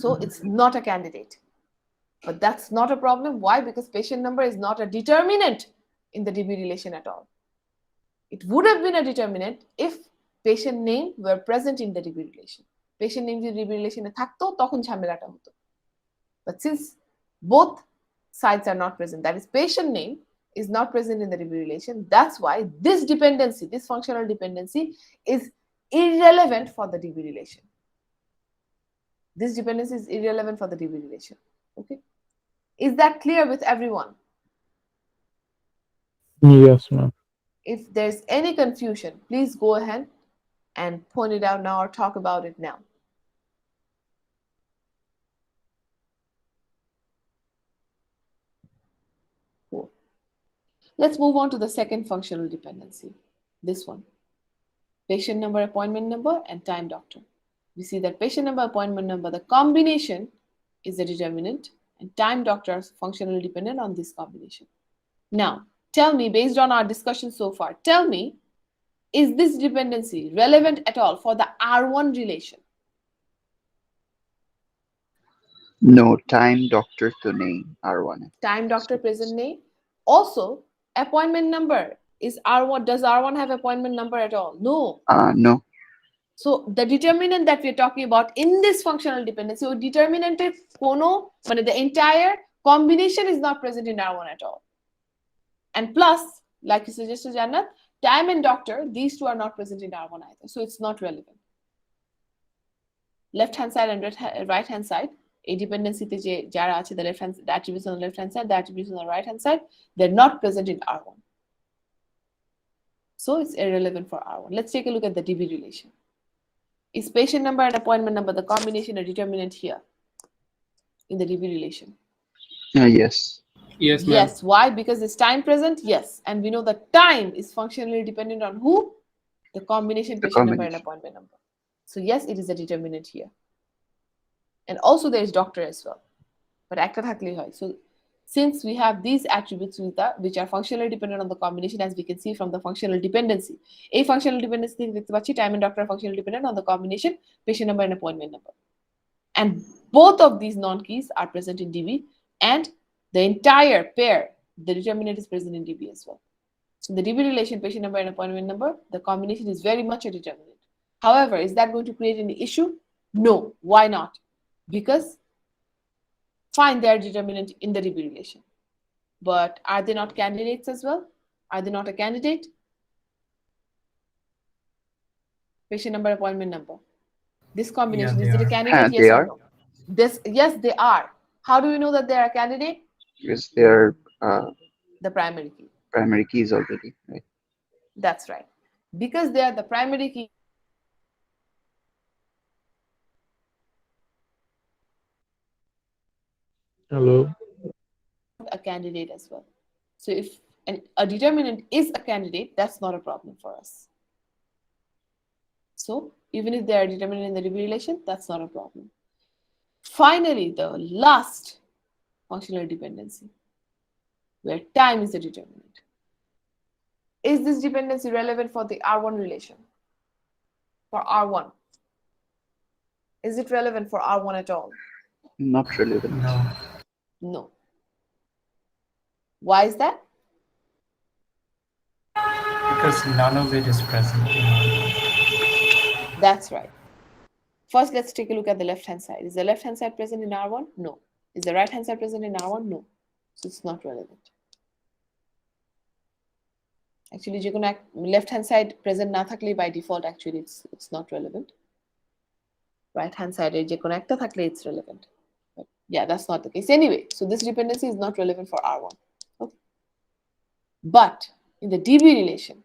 So it's not a candidate. But that's not a problem. Why? Because patient number is not a determinant in the DB relation at all. It would have been a determinant if patient name were present in the DB relation. Patient name যদি DB relation এ থাকতো তখন ঝামেলাটা হতো. But since both sides are not present, that is patient name is not present in the DB relation, that's why this dependency, this functional dependency is irrelevant for the DB relation. This dependency is irrelevant for the DB relation. Okay? Is that clear with everyone? Yes, ma'am. If there's any confusion, please go ahead and point it out now or talk about it now. Cool. Let's move on to the second functional dependency. This one. Patient number, appointment number, and time doctor. We see that patient number, appointment number, the combination is the determinant, and time doctor is functionally dependent on this combination. Now, tell me, based on our discussion so far, tell me, is this dependency relevant at all for the R1 relation? No. Time doctor to name R1. Time doctor present name. Also, appointment number is R1. Does R1 have appointment number at all? No. No. So the determinant that we're talking about in this functional dependency, or determinant kono, the entire combination is not present in R1 at all. And plus, like you suggested, Jannat, time and doctor, these two are not present in R1 either. So it's not relevant. Left hand side and right hand side, a dependency jara ache, the left hand, the attributes on the left hand side, the attributes on the right hand side, they're not present in R1. So it's irrelevant for R1. Let's take a look at the DB relation. Is patient number and appointment number the combination a determinant here in the DB relation? Yes. Yes, ma'am. Yes. Why? Because it's time present? Yes. And we know that time is functionally dependent on who? The combination The patient number and combination. appointment number. So yes, it is a determinant here. And also there is doctor as well. But একটা থাকলেই হয়. So since we have these attributes which are functionally dependent on the combination, as we can see from the functional dependency. A functional dependency দেখতে পাচ্ছি, time and doctor are functionally dependent on the combination patient number and appointment number. And both of these non-keys are present in DB, and the entire pair, the determinant is present in DB as well. So the DB relation, patient number and appointment number, the combination is very much a determinant. However, is that going to create any issue? No. Why not? Because fine, they are determinant in the DB relation. But are they not candidates as well? Are they not a candidate? Patient number, appointment number. This combination, Yeah, is they it a are. candidate? They Yes or are. no? Yes, they are. How do we know that they are a candidate? Because they are The primary key. primary keys already, right? That's right. Because they are the primary key, Hello. a candidate as well. So if a determinant is a candidate, that's not a problem for us. So even if they are determinant in the DB relation, that's not a problem. Finally, the last functional dependency, where time is the determinant. Is this dependency relevant for the R1 relation? For R1? Is it relevant for R1 at all? Not relevant. No. No. Why is that? Because none of it is present in R1. That's right. First, let's take a look at the left-hand side. Is the left-hand side present in R1? No. Is the right-hand side present in R1? No. So it's not relevant. Actually, যে কোনো left-hand side present না থাকলে by default, actually, it's not relevant. Right-hand side, যে কোনো একটা থাকলে it's relevant. But yeah, that's not the case. Anyway, so this dependency is not relevant for R1. Okay. But in the DB relation,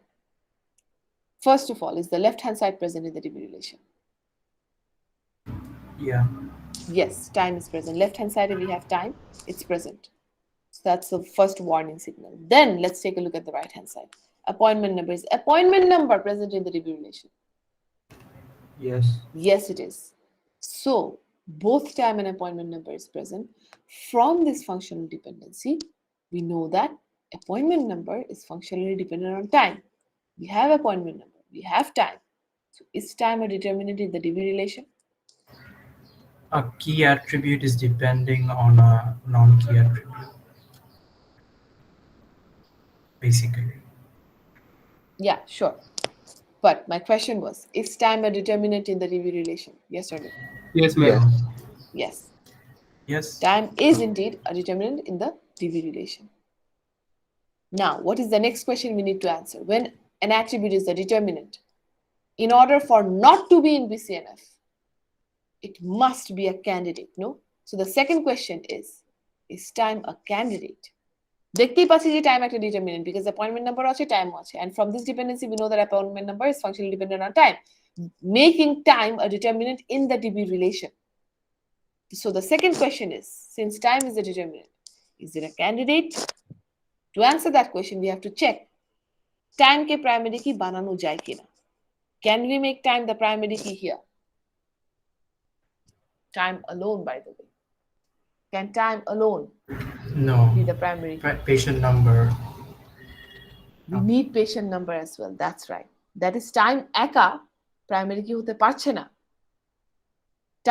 first of all, is the left-hand side present in the DB relation? Yeah. Yes, time is present. Left-hand side, if we have time, it's present. So that's the first warning signal. Then let's take a look at the right-hand side. Appointment number. Is appointment number present in the DB relation? Yes. Yes, it is. So both time and appointment number is present. From this functional dependency, we know that appointment number is functionally dependent on time. We have appointment number, we have time. So is time a determinant in the DB relation? A key attribute is depending on a non-key attribute. Basically. Yeah, sure. But my question was, is time a determinant in the DB relation? Yes or no? Yes, ma'am. Yes. Yes. Time is indeed a determinant in the DB relation. Now, what is the next question we need to answer? When an attribute is the determinant, in order for not to be in BCNF, it must be a candidate, no? So the second question is time a candidate? দেখতেই পাচ্ছি যে time একটা determinant because appointment number আছে, time আছে. And from this dependency, we know that appointment number is functionally dependent on time, making time a determinant in the DB relation. So the second question is, since time is a determinant, is it a candidate? To answer that question, we have to check time ke primary key banano jai kina. Can we make time the primary key here? Time alone, by the way. Can time alone No. be the primary key? Patient number. We need patient number as well. That's right. That is time eka primary key hote parche na.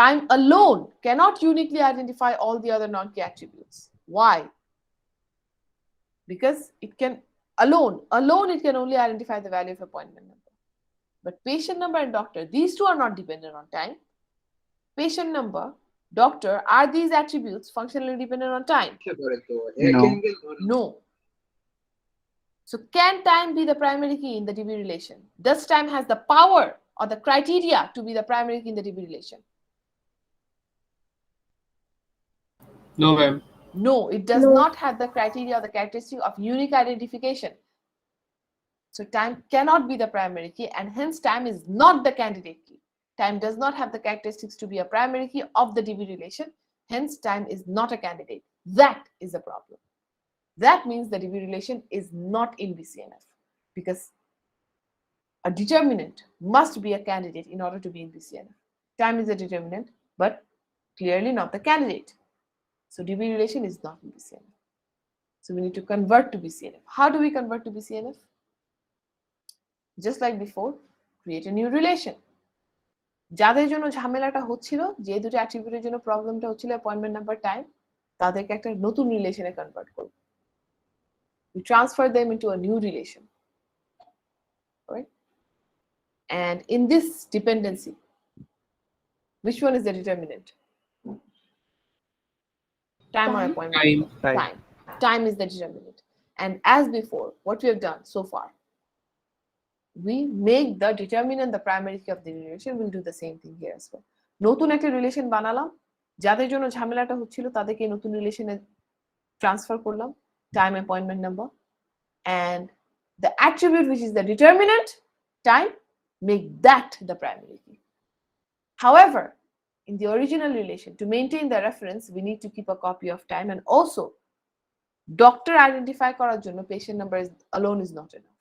Time alone cannot uniquely identify all the other non-key attributes. Why? Because it can alone it can only identify the value of appointment number. But patient number and doctor, these two are not dependent on time. Patient number, doctor, are these attributes functionally dependent on time? No. No. So can time be the primary key in the DB relation? Does time has the power or the criteria to be the primary key in the DB relation? No, ma'am. No, it does No. not have the criteria or the characteristic of unique identification. So time cannot be the primary key, and hence time is not the candidate key. Time does not have the characteristics to be a primary key of the DB relation. Hence, time is not a candidate. That is a problem. that means the DB relation is not in BCNF, because a determinant must be a candidate in order to be in BCNF. Time is a determinant, but clearly not the candidate. So DB relation is not in BCNF. So we need to convert to BCNF. How do we convert to BCNF? Just like before, create a new relation. যাদের জন্য ঝামেলাটা হচ্ছিল, যে দুটো অ্যাট্রিবিউটের জন্য প্রবলেমটা হচ্ছিল, appointment number, time, তাদেরকে একটা নতুন রিলেশনে কনভার্ট করব। We transfer them into a new relation. Right? And in this dependency, which one is the determinant? Time or Time. appointment? Time. Time. Time is the determinant. And as before, what we have done so far, we make the determinant the primary key of the relation. We'll do the same thing here as well. নতুন একটা relation বানালাম, যাদের জন্য ঝামেলাটা হচ্ছিল তাদেরকে নতুন রিলেশনে ট্রান্সফার করলাম, time, appointment number, and the attribute which is the determinant, time, make that the primary key. However, in the original relation, to maintain the reference, we need to keep a copy of time, and also doctor identify করার জন্য patient number alone is not enough.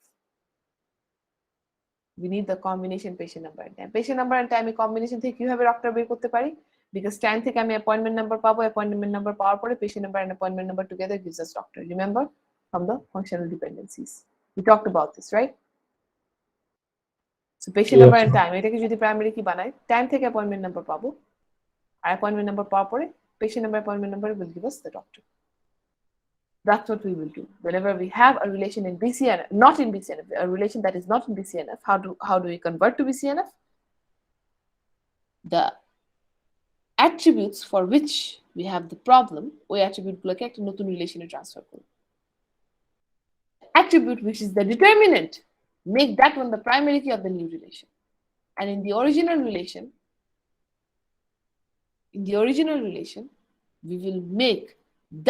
We need the combination patient number and time. Patient number and time combination থেকে কিভাবে doctor বের করতে পারি? Because time থেকে আমি appointment number পাবো, appointment number পাওয়ার পরে patient number and appointment number together gives us doctor. Remember from the functional dependencies. We talked about this, right? So patient number and time, এটাকে যদি primary কি বানাই, time থেকে appointment number পাবো, আর appointment number পাওয়ার পরে patient number, appointment number will give us the doctor. That's what we will do. Whenever we have a relation in BCNF, not in BCNF, a relation that is not in BCNF, how do we convert to BCNF? The attributes for which we have the problem, ওই attribute গুলোকে একটা নতুন রিলেশনে transfer করব। Attribute which is the determinant, make that one the primary key of the new relation. And in the original relation, we will make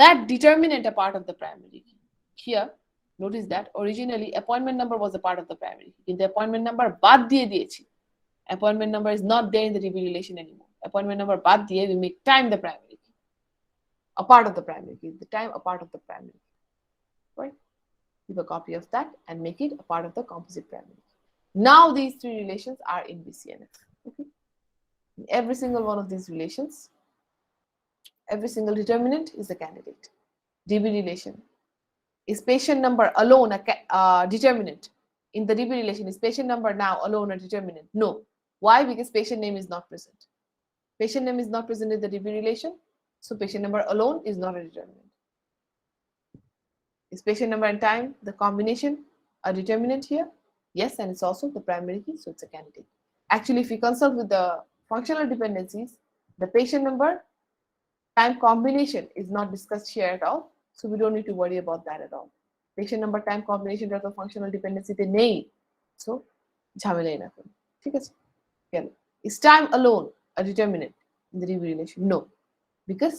that determinant a part of the primary key. Here, notice that originally appointment number was a part of the primary key. In the appointment number, বাদ দিয়ে দিয়েছি. Appointment number is not there in the DB relation anymore. Appointment number বাদ দিয়ে, we make time the primary key. A part of the primary key. The time a part of the primary key. Right? Keep a copy of that and make it a part of the composite primary key. Now these three relations are in BCNF. Okay? In every single one of these relations, every single determinant is a candidate. DB relation. Is patient number alone a determinant? In the DB relation, is patient number now alone a determinant? No. Why? Because patient name is not present. Patient name is not present in the DB relation, so patient number alone is not a determinant. Is patient number and time the combination a determinant here? Yes, and it's also the primary key, so it's a candidate. Actually, if we consult with the functional dependencies, the patient number time combination is not discussed here at all, so we don't need to worry about that at all. Patient number time combination of the functional dependency they নেই, so ঝামেলাই না করুন, ঠিক আছে? Is time alone a determinant in the DB relation? No, because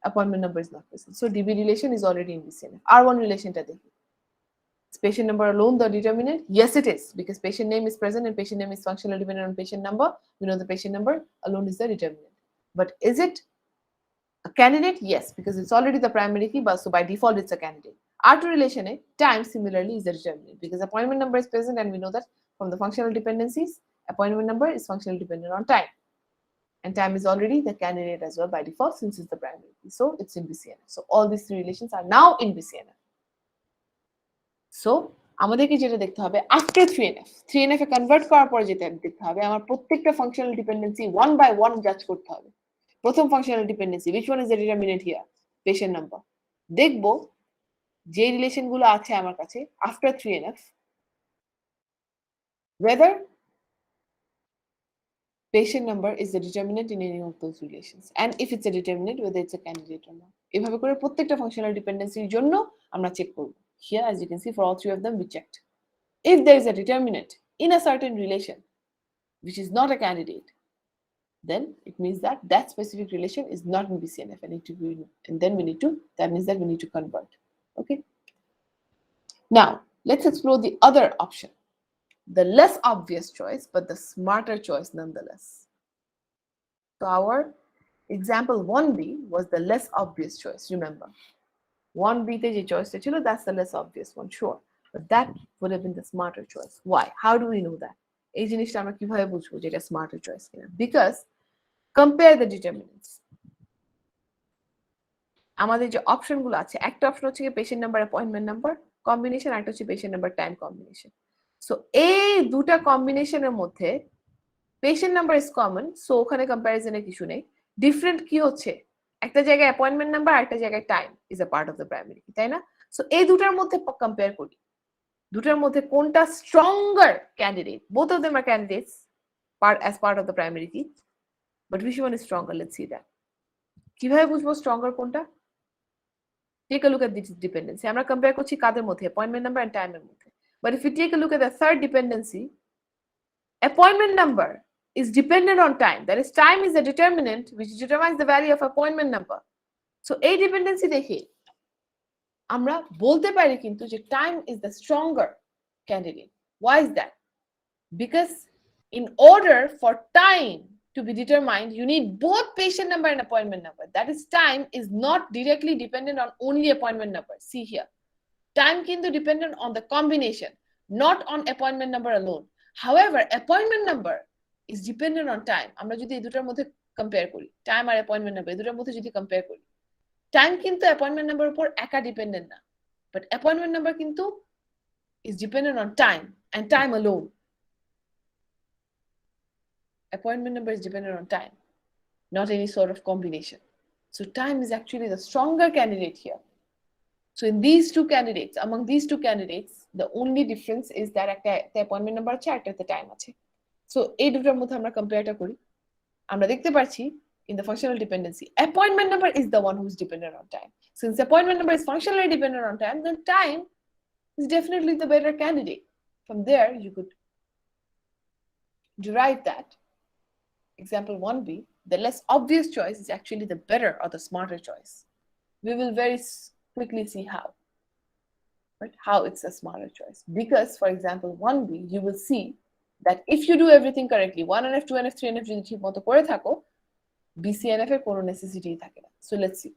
appointment number is not present. So DB relation is already in BCNF. R1 relation ta dekhi. Is patient number alone the determinant? Yes, it is, because patient name is present and patient name is functional dependent on patient number. We know the patient number alone is the determinant. But is it a candidate? Yes, because it's already the primary key, but so by default it's a candidate. R2 relation, time similarly is the determinant, because appointment number is present and we know that from the functional dependencies, appointment number is functionally dependent on time. And time is already the candidate as well by default since it's the primary key. So it's in BCNF. So all these three relations are now in BCNF. So আমাদেরকে যেটা দেখতে হবে after 3NF, 3NF এ convert করার পর যেটা দেখতে হবে, আমার প্রত্যেকটা functional dependency one by one জাজ করতে হবে। প্রথম functional dependency, which one is the determinant here? Patient number. দেখবো যে রিলেশন গুলো আছে আমার কাছে after 3NF, whether patient number is the determinant in any of those relations, and if it's a determinant, whether it's a candidate or not. এভাবে করে প্রত্যেকটা functional ডিপেন্ডেন্সির জন্য আমরা চেক করব। Here, as you can see, for all three of them, we checked. If there is a determinant in a certain relation which is not a candidate, then it means that that specific relation is not in BCNF, and then we need to, that means that we need to convert. Okay. Now let's explore the other option, the less obvious choice, but the smarter choice nonetheless. So our example 1B was the less obvious choice, remember. 1B তে যে চয়েসটা ছিল, that's the less obvious one, sure. But that would have been the smarter choice. Why? How do we know that? এই জিনিসটা আমরা কিভাবে বুঝবো যে এটা smarter choice কিনা? Because compare the determinants. আমাদের যে অপশনগুলো আছে, একটা অপশন হচ্ছে কি patient number appointment number combination, একটা হচ্ছে patient number time combination. So এই দুটা কম্বিনেশনের মধ্যে patient number is common, so ওখানে কম্প্যারিজনের কিছু নেই। ডিফারেন্ট কি হচ্ছে, একটা জায়গায় অ্যাপয়েন্টমেন্ট নাম্বার, একটা জায়গায় time is a part of the primary, তাই না? সো এই দুটার মধ্যে কম্পেয়ার করি, দুটার মধ্যে কোনটা stronger candidate. Both of them are candidates as part of the primary key, but which one is stronger? Let's see that. কিভাবে বুঝবো স্ট্রঙ্গার কোনটা? Take a look at this dependency. আমরা compare করছি কাদের মধ্যে, appointment number and time এর মধ্যে। But if you take a look at the third dependency, appointment number is dependent on time. That is, time is the determinant which determines the value of appointment number. So এই dependency দেখে আমরা বলতে পারি কিন্তু যে time is the stronger candidate. Why is that? Because in order for time to be determined, you need both patient number and appointment number. That is, time is not directly dependent on only appointment number. See here, time kintu dependent on the combination, not on appointment number alone. However, appointment number is dependent on time. Amra jodi ei dutar moddhe compare kori, time R appointment number এই দুটার মধ্যে যদি compare করি, time কিন্তু appointment number উপর একা dependent না, but appointment number কিন্তু is dependent on time and time alone. Appointment number is dependent on time, not any sort of combination. So time is actually the stronger candidate here. So in these two candidates, among these two candidates, the only difference is that the appointment number আছে, একটা time আছে. So এই দুটার মধ্যে আমরা কম্পেয়ারটা করি, আমরা দেখতে পাচ্ছি in the functional dependency, appointment number is the one who is dependent on time. Since appointment number is functionally dependent on time, then time is definitely the better candidate. From there, you could derive that. Example 1B, the less obvious choice is actually the better or the smarter choice. We will very quickly see how. Right? How it's a smarter choice. Because, for example, 1B, you will see that if you do everything correctly, 1NF, 2NF, 3NF যদি ঠিকমতো করে থাকো, BCNF এর কোনো necessity থাকে না. So let's see.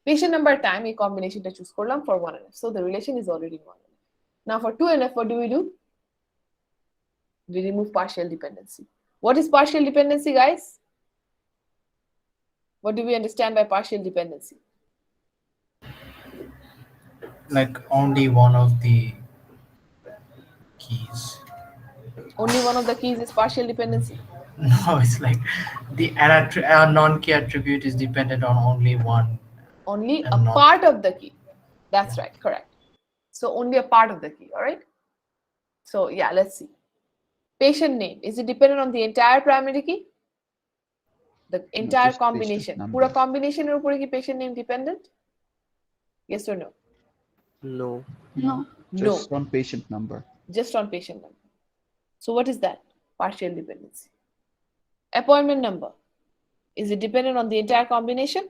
Patient number time, এই combinationটা choose করলাম for 1NF. So the relation is already 1NF. Now for 2NF, what do? We remove partial dependency. What is partial dependency, guys? What do we understand by partial dependency? Like only one of the keys. Only one of the keys is partial dependency. No, it's like the non-key attribute is dependent on only one. Only And a not- part of the key. That's right, correct. So only a part of the key, all right? So yeah, let's see. Patient name, is it dependent on the entire primary key? The entire just patient combination. number. Pura combination এর উপরে কি patient name dependent? Yes or no? No. No. Just No, on patient number. just on patient number. So what is that? Partial dependency. Appointment number, is it dependent on the entire combination?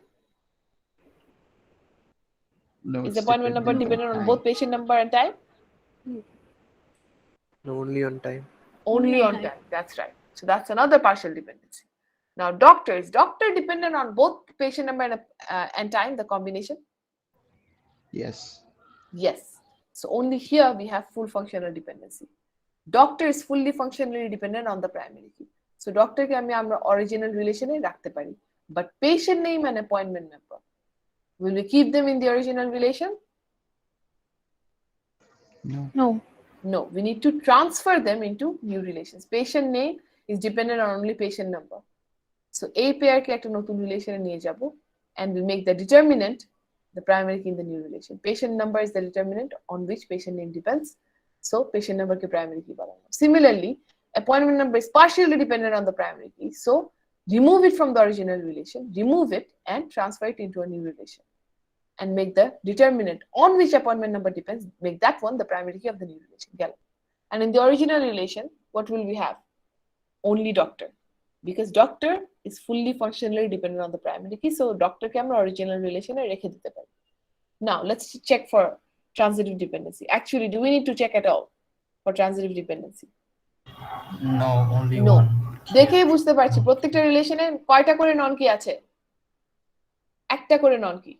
No, Is it's appointment number dependent on time. both patient number and time? No, only on time. Only on time. That's right. So that's another partial dependency. Now, doctors, doctor dependent on both patient number and time, the combination? Yes. Yes. So only here we have full functional dependency. Doctor is fully functionally dependent on the primary key. So doctor ke আমরা original relation এ রাখতে পারি. But patient name and appointment number, will we keep them in the original relation? No. No. No, we need to transfer them into new relations. Patient name is dependent on only patient number. So a pair ke ekta notun relation e niye jabo, and we make the determinant the primary key in the new relation. Patient number is the determinant on which patient name depends. So patient number ke primary key bola holo. Similarly, appointment number is partially dependent on the primary key. So remove it from the original relation, remove it and transfer it into a new relation. And make the determinant on which appointment number depends, make that one the primary key of the new relation. And in the original relation, what will we have? Only doctor. Because doctor is fully functionally dependent on the primary key. So doctor ke amra original relation e rekhe dite pari. Now let's check for transitive dependency. Actually, do we need to check at all for transitive dependency? No, only No. one. দেখেই বুঝতে পারছি প্রত্যেকটা রিলেশনে কয়টা করে নন কি আছে, একটা করে নন কি।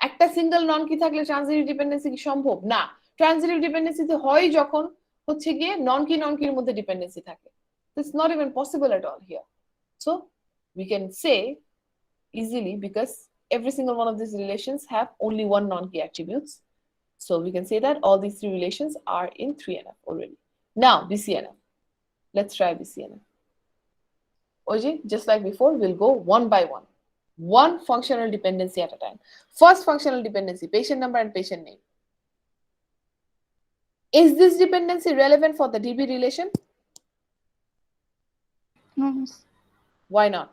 একটা সিঙ্গেল নন কি থাকলে ট্রানজিটিভ ডিপেন্ডেন্সি কি সম্ভব না ট্রানজিটিভ ডিপেন্ডেন্সি তো হয় যখন হচ্ছে গিয়ে নন কির মধ্যে ডিপেন্ডেন্সি থাকে it's not even possible at all here so we can say easily because every single one of these relations have only one non-key attributes so we can say that all these three relations are in 3NF already now BCNF let's try BCNF Oji, just like before we'll go one by one functional dependency at a time first functional dependency patient number and patient name is this dependency relevant for the DB relation No, miss. why not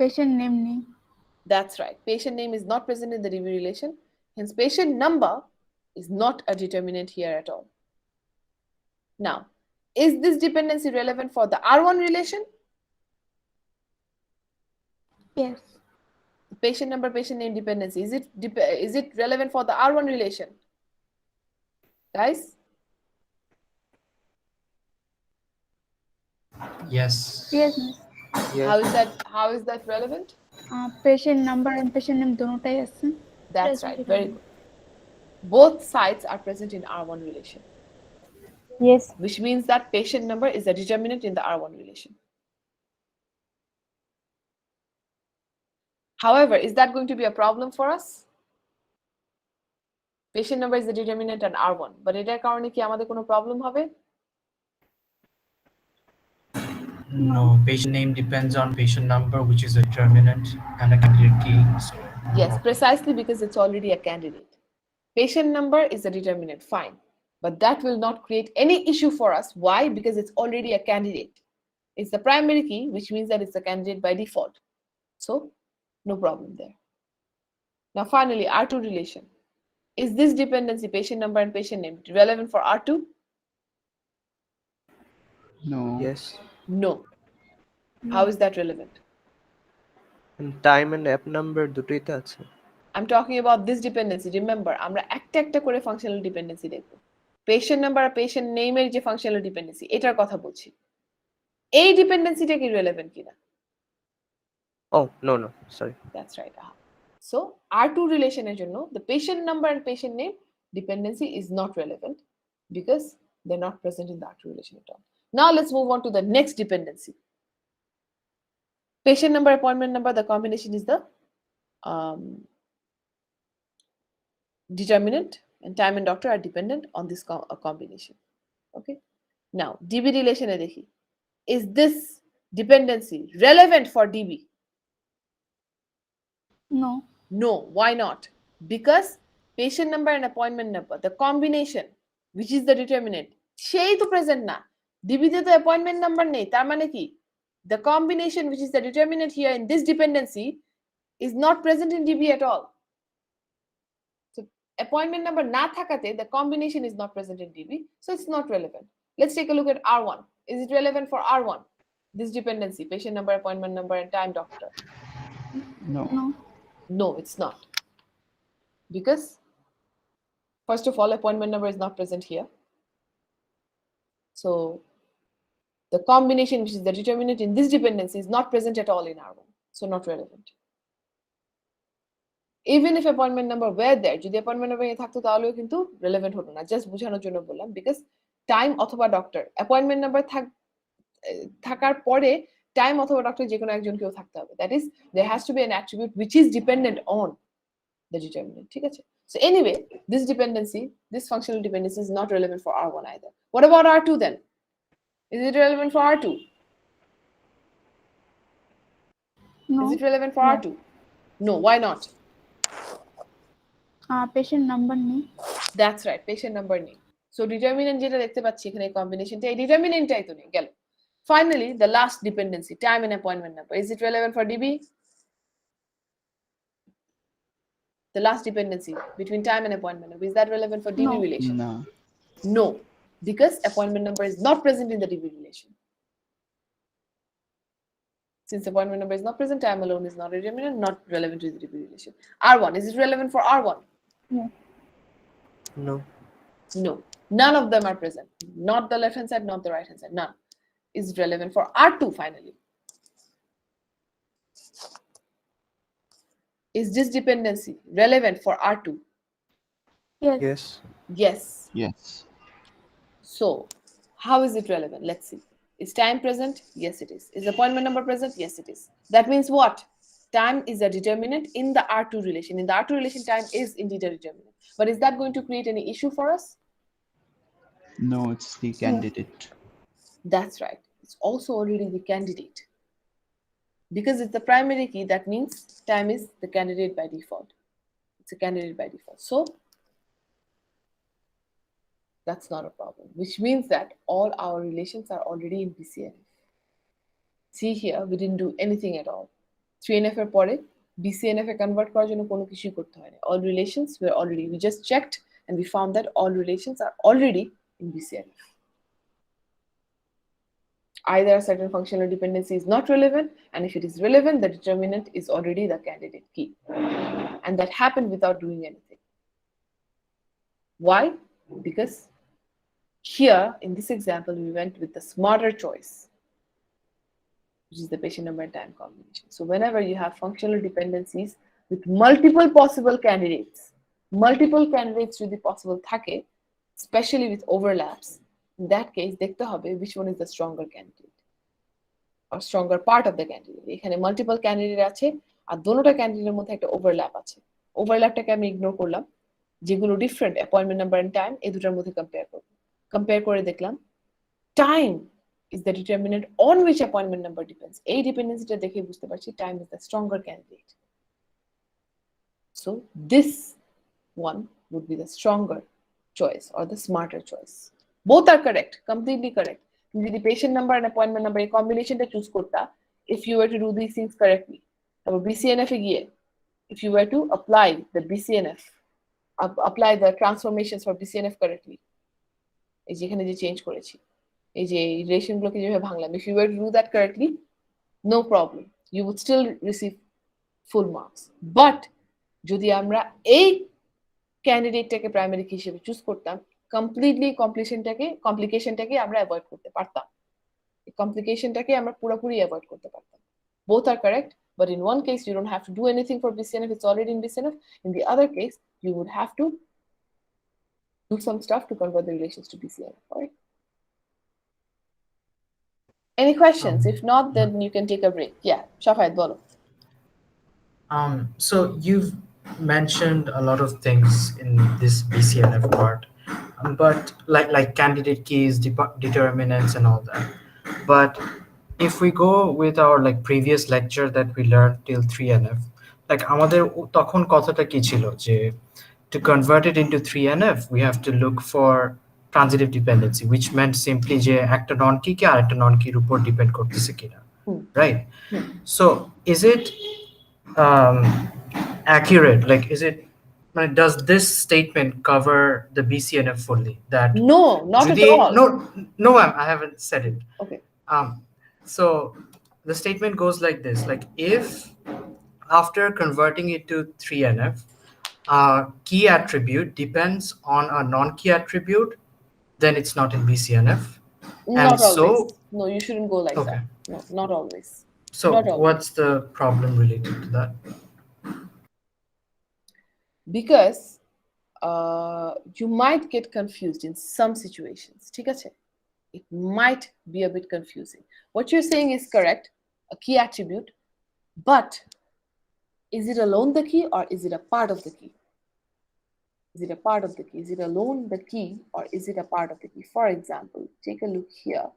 Patient name name. That's right. Patient name is not present in the DB relation. Hence, patient number is not a determinant here at all. Now, is this dependency relevant for the R1 relation? Yes. Patient number, patient name dependency. Is it relevant for the R1 relation? Guys? Yes. Yes, miss. Yes. How is that relevant? Patient number and patient name दोनोंटाई আছে That's Present right. in Very R1. good. Both sides are present in R1 relation. Yes. Which means that patient number is a determinant in the R1 relation. However, is that going to be a problem for us? Patient number is the determinant and R1. But এটার কারণে কি আমাদের কোনো problem হবে? No, patient name depends on patient number, which is a determinant, and a candidate key. So, Yes, precisely because it's already a candidate. Patient number is a determinant, fine. But that will not create any issue for us. Why? Because it's already a candidate. It's the primary key, which means that it's a candidate by default. So, no problem there. Now, finally, R2 relation. Is this dependency, patient number and patient name, relevant for R2? No. Yes. No. How is that relevant? And time and app number দুটোই তো আছে I'm talking about this dependency. Remember, আমরা একটা করে functional dependency দেখব। Patient number আর patient name এর যে functional dependency, এটার কথা বলছি। এই ডিপেন্ডেন্সিটা কি relevant কিনা? Oh, no, sorry. That's right. So, R2 relation এর জন্য, the patient number and patient name dependency is not relevant because they're not present in the R2 relation at all. Now, let's move on to the next dependency. Patient number, appointment number, the combination is the determinant and time and doctor are dependent on this combination. Okay. Now, DB relation এ দেখি. Is this dependency relevant for DB? No. No. Why not? Because patient number and appointment number, the combination, which is the determinant, সেই তো present না। DB তে তো appointment number নেই। তার মানে কি? The combination, which is the determinant here in this dependency, is not present in DB at all. So appointment number না থাকাতে, the combination is not present in DB, so it's not relevant. Let's take a look at R1. Is it relevant for R1? This dependency, patient number, appointment number, and time doctor. No. No. No, it's not. Because, first of all, appointment number is not present here. So, the combination, which is the determinant in this dependency, is not present at all in R1. So, not relevant. Even if appointment number were there, যদি appointment number থাকতো তাহলেও কিন্তু relevant হতো না। Just বোঝানোর জন্য বললাম because time অথবা doctor appointment number থাকার পরে time অথবা doctor যে কোনো একজন কেউ থাকতে হবে। That is, there has to be an attribute which is dependent on the determinant. ঠিক আছে? So anyway, this dependency, this functional dependency is not relevant for R1 either. What about R2 then? Is it relevant for R2? No. Is it relevant for R2? No, why not? Patient number নেই That's right, patient number নেই। So determinant যেটা দেখতে পাচ্ছি এখানে combinationটা এই determinantটাই তো নেই গেল। Finally, the last dependency, time and appointment number. Is it relevant for DB? The last dependency between time and appointment number, is that relevant for DB No. relation? No. No, because appointment number is not present in the DB relation. Since appointment number is not present, time alone is not a determinant, not relevant to the DB relation. R1, is it relevant for R1? No. No, none of them are present. Not the left hand side, not the right hand side, none. Is it relevant for R2 finally? Is this dependency relevant for R2? Yes. Yes. Yes. Yes. So, how is it relevant? Let's see. Is time present? Yes, it is. Is appointment number present? Yes, it is. That means what? Time is a determinant in the R2 relation. In the R2 relation, time is indeed a determinant. But is that going to create any issue for us? No, it's the candidate. That's right. It's also already the candidate. Because it's the primary key, that means time is the candidate by default. It's a candidate by default. So, that's not a problem, which means that all our relations are already in BCNF. See here, we didn't do anything at all. 3NF এর পরে BCNF এ convert করার জন্য কোনো কিছুই করতে হয় না. All relations were already, we just checked and we found that all relations are already in BCNF. Either a certain functional dependency is not relevant, and if it is relevant, the determinant is already the candidate key. And that happened without doing anything. Why? Because here, in this example, we went with the smarter choice, which is the patient number and time combination. So whenever you have functional dependencies with multiple possible candidates যদি possible থাকে, especially with overlaps, in that case দেখতে হবে which one is the stronger candidate or stronger part of the candidate. এখানে multiple candidate আছে আর দোনোটা ক্যান্ডিডেটের মধ্যে একটা ওভারল্যাপ আছে। ওভারল্যাপটাকে আমি ইগনোর করলাম, যেগুলো different appointment number and time এই দুটার মধ্যে কম্পেয়ার করে দেখলাম time is the determinant on which appointment number depends. A dependency দেখে বুঝতে পারছি time is the stronger candidate. So this one would be the stronger choice or the smarter choice. Both are correct, completely correct. If the patient number and appointment number a combination to choose korta, if you were to do these things correctly, BCNF if you were to apply the BCNF, apply the transformations for BCNF correctly, এই যেখানে যে change করেছি এই যে রিলেশনগুলোকে যেভাবে ভাঙলাম, if you were to do that correctly, no problem, you would still receive full marks. But যদি আমরা এই ক্যান্ডিডেটটাকে প্রাইমারি কি হিসেবে চুজ করতাম, কমপ্লিটলি কমপ্লিকেশনটাকে আমরা অ্যাভয়েড করতে পারতাম, এই কমপ্লিকেশনটাকে আমরা পুরোপুরি অ্যাভয়েড করতে পারতাম. Both are correct, but in one case you don't have to do anything for BCNF, it's already in BCNF. In the other case you would have to do some stuff to convert the relations to BCNF. All right, any questions? If not, then you can take a break. Yeah, Shafayat, bolo. So you've mentioned a lot of things in this BCNF part, but like candidate keys, determinants, and all that. But if we go with our like previous lecture that we learned till 3NF, like আমাদের তখন কথাটা কি ছিল যে to convert it into 3NF we have to look for transitive dependency, which meant simply যে একটা non key কে আরেকটা non key এর উপর depend করতেছে কিনা, right? So is it accurate? Like, is it, does this statement cover the BCNF fully? That No, not at all. No, ma'am, I haven't said it. Okay. So the statement goes like this: like, if after converting it to 3NF, key attribute depends on a non-key attribute, then it's not in BCNF. Not always. No, you shouldn't go like Okay. that. No, not always. So Not always. what's the problem related to that? Because you might get confused in some situations. ঠিক আছে? It might be a bit confusing. What you're saying is correct, a key attribute, but is it alone the key or is it a part of the key? Is it a part of the key? Is it alone the key or is it a part of the key? For example, take a look here.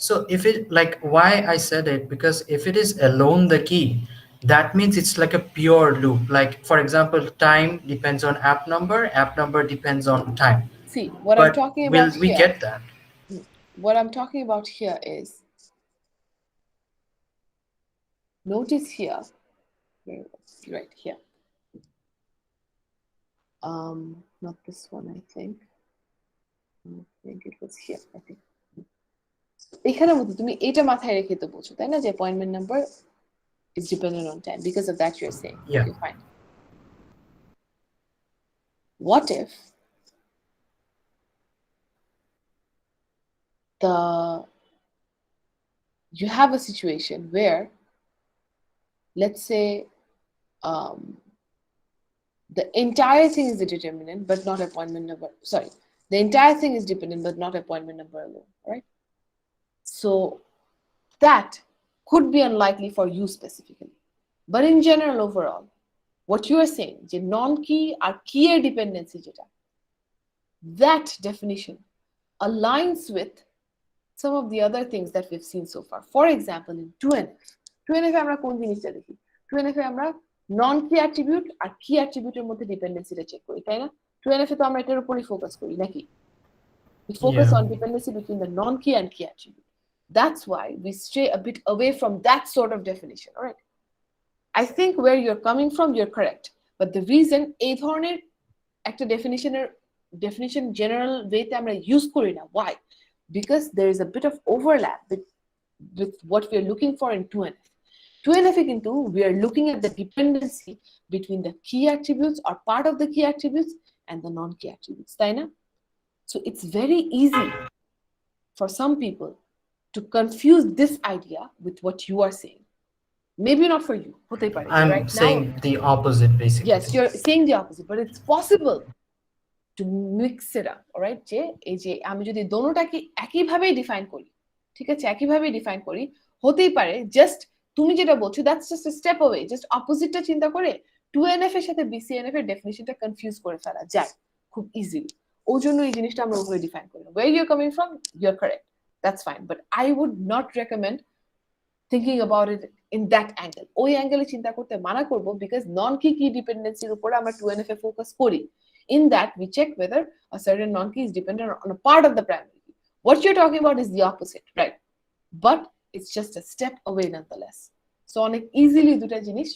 So if it, like, why I said it, because if it is alone the key, that means it's like a pure loop. Like, for example, time depends on app number depends on time. See, what But I'm talking will about we here, get that? what I'm talking about here is, notice here, right here. Not this one, I think it was here, I think. এখানের মধ্যে তুমি এটা মাথায় রেখে তো বলছো তাই না যে appointment number is dependent on time, because of that you're saying. Yeah. Okay, fine. What if you have a situation where let's say the entire thing is the determinant, but not appointment number. Sorry, the entire thing is dependent, but not appointment number alone, right? So that could be unlikely for you specifically. But in general, overall, what you are saying, যে non-key আর key এর dependency যেটা, that definition aligns with some of the other things that we've seen so far. For example, in 2NF, 2NF আমরা কোন জিনিসটা দেখি? 2NF আমরা non-key attribute আর key attribute এর মধ্যে dependency-টা চেক করি, তাই না? 2NF তো আমরা এটার উপরই ফোকাস করি নাকি? We focus Yeah. on dependency between the non-key and key attribute. That's why we stray a bit away from that sort of definition, all right? I think where you're coming from, you're correct. But the reason এই ধরনের একটা definition general way তে আমরা use করি না. Why? Because there is a bit of overlap with what we are looking for in 2NF. 2NF কিন্তু we are looking at the dependency between the key attributes or part of the key attributes and the non-key attributes, তাই না? So it's very easy for some people to confuse this idea with what you are saying. Maybe not for you. হতে পারে, I'm right saying now, the opposite, basically. yes, you're saying the opposite, but it's possible to mix it up, all right? যে এই যে আমি যদি দোনোটাকে একইভাবে define করি, ঠিক আছে, একইভাবে ডিফাইন করি, হতেই পারে জাস্ট তুমি যেটা বলছো that's just a step away, just অপোজিটটা চিন্তা করে 2NF এর সাথে BCNF এর ডেফিনিশনটা কনফিউজ করে ফেলা যায় খুব ইজিলি। ওই জন্য এই জিনিসটা আমরা ওভাবে ডিফাইন করি না। Where you're coming from, you're correct, that's fine, but I would not recommend thinking about it in that angle. ওই অ্যাঙ্গেলে চিন্তা করতে মানা করব, because non-key key dependency এর উপরে আমরা 2NF এ ফোকাস করি। In that, we check whether a certain non-key is dependent on a part of the primary key. What you're talking about is the opposite, right? But it's just a step away nonetheless. So অনেক easily দুটা জিনিস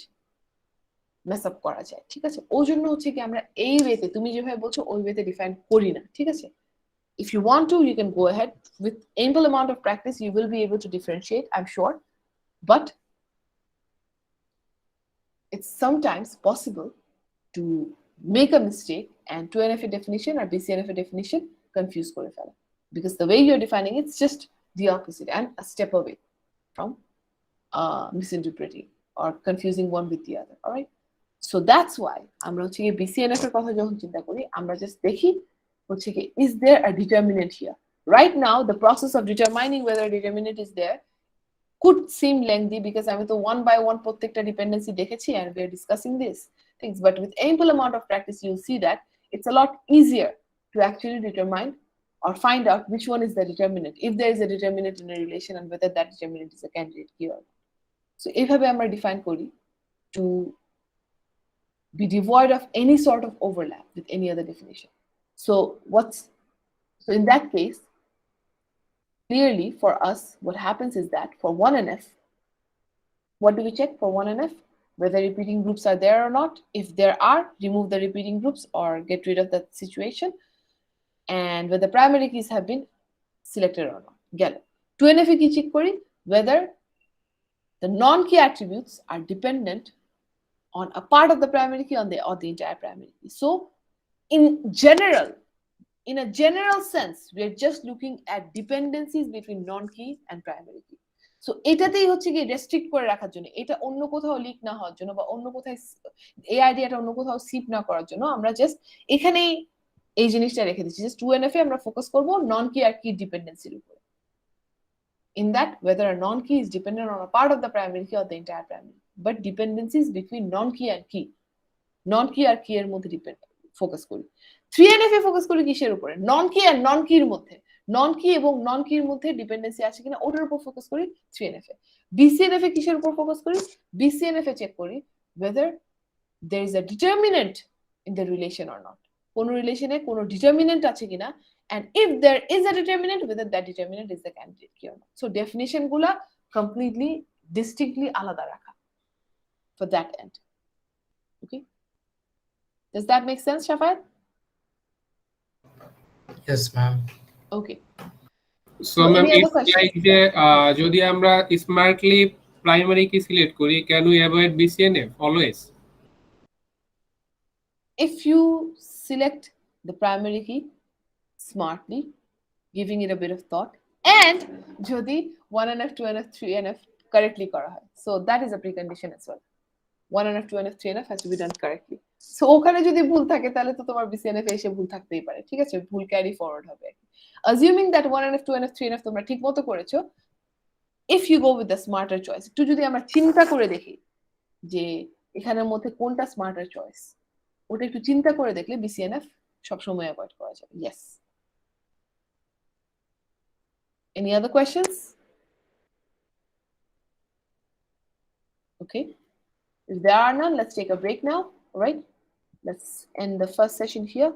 mess up করা যায়, ঠিক আছে? ওই জন্য হচ্ছে কি আমরা এই ওয়েতে, তুমি যেভাবে বলছো ওই ওয়েতে ডিফাইন করি না, ঠিক আছে? If you want to, you can go ahead. With ample amount of practice, you will be able to differentiate, I'm sure. But it's sometimes possible to make a mistake and 2NF definition or BCNF definition confuse করে ফেলা, because the way you're defining it's just the opposite and a step away from misinterpreting or confusing one with the other, all right? So that's why আমরা হচ্ছে কি BCNF এর কথা যখন চিন্তা করি আমরা just দেখি হচ্ছে কি is there a determinant here. Right now the process of determining whether a determinant is there could seem lengthy, because আমি তো one by one প্রত্যেকটা dependency দেখেছি and we are discussing these things, but with ample amount of practice you'll see that it's a lot easier to actually determine or find out which one is the determinant, if there is a determinant in a relation and whether that determinant is a candidate key or not. So এইভাবে আমরা define করি to be devoid of any sort of overlap with any other definition. So in that case, clearly for us what happens is that for 1NF, what do we check for 1NF? Whether repeating groups are there or not. If there are, remove the repeating groups or get rid of that situation, and whether primary keys have been selected or not. Gel 2NF কি check করি whether the non-key attributes are dependent on a part of the primary key or the entire primary key. So in a general sense, we are just looking at dependencies between non-key and primary key. So এটাতেই হচ্ছে কি restrict করে রাখার জন্য, এটা অন্য কোথাও leak না হওয়ার জন্য বা অন্য কোথাও এই আইডিয়াটা অন্য কোথাও সিপ না করার জন্য আমরা জাস্ট এখানেই এই জিনিসটা রেখে দিচ্ছি, জাস্ট 2NF এ আমরা ফোকাস করব non-key আর key dependencyর উপরে, in that whether a non-key is dependent on a part of the primary key or the entire primary, but dependencies between non-key and key, non-key R key এর মধ্যে focus করি। 3NF এ focus করি কিসের উপরে? non-key আর non-key এর মধ্যে, non-key এবং non-key এর মধ্যে ডিপেন্ডেন্সি আছে কিনা ওটার উপর ফোকাস করি 3NF এ। BCNF এ কিসের উপর ফোকাস করি? BCNF এ চেক করি whether there is a determinant in the relation or not, কোন রিলেশনে কোন ডিটারমিনেন্ট আছে কিনা, and if there is a determinant, whether that determinant is the candidate key or not. So definition গুলা completely distinctly আলাদা রাখা for that end. Okay, does that make sense, Shafat? Yes, ma'am. Okay, So So ma'am, any other it's questions? like যে যদি আমরা smartly primary key select করি, can we avoid BCNF always? If you select the primary key smartly, giving it a bit of thought, and যদি 1NF 2NF 3NF correctly করা হয়, so that is a precondition as well. 1NF, 2NF, 3NF has to be done correctly. So ওখানে যদি ভুল থাকে তাহলে তো তোমার BCNF এ এসে ভুল থাকতেই পারে, ঠিক আছে, ভুল ক্যারি ফরওয়ার্ড হবে। Assuming that 1NF, 2NF, 3NF তোমরা ঠিক মতো করেছো, if you go with the smarter choice, একটু যদি আমরা চিন্তা করে দেখি যে এখানের মধ্যে কোনটা স্মার্টার চয়েস, ওটা একটু চিন্তা করে দেখলে BCNF সবসময় অ্যাভয়েড করা যাবে। Yes. Any other questions? Okay. If there are none, let's take a break now. All right. Let's end the first session here.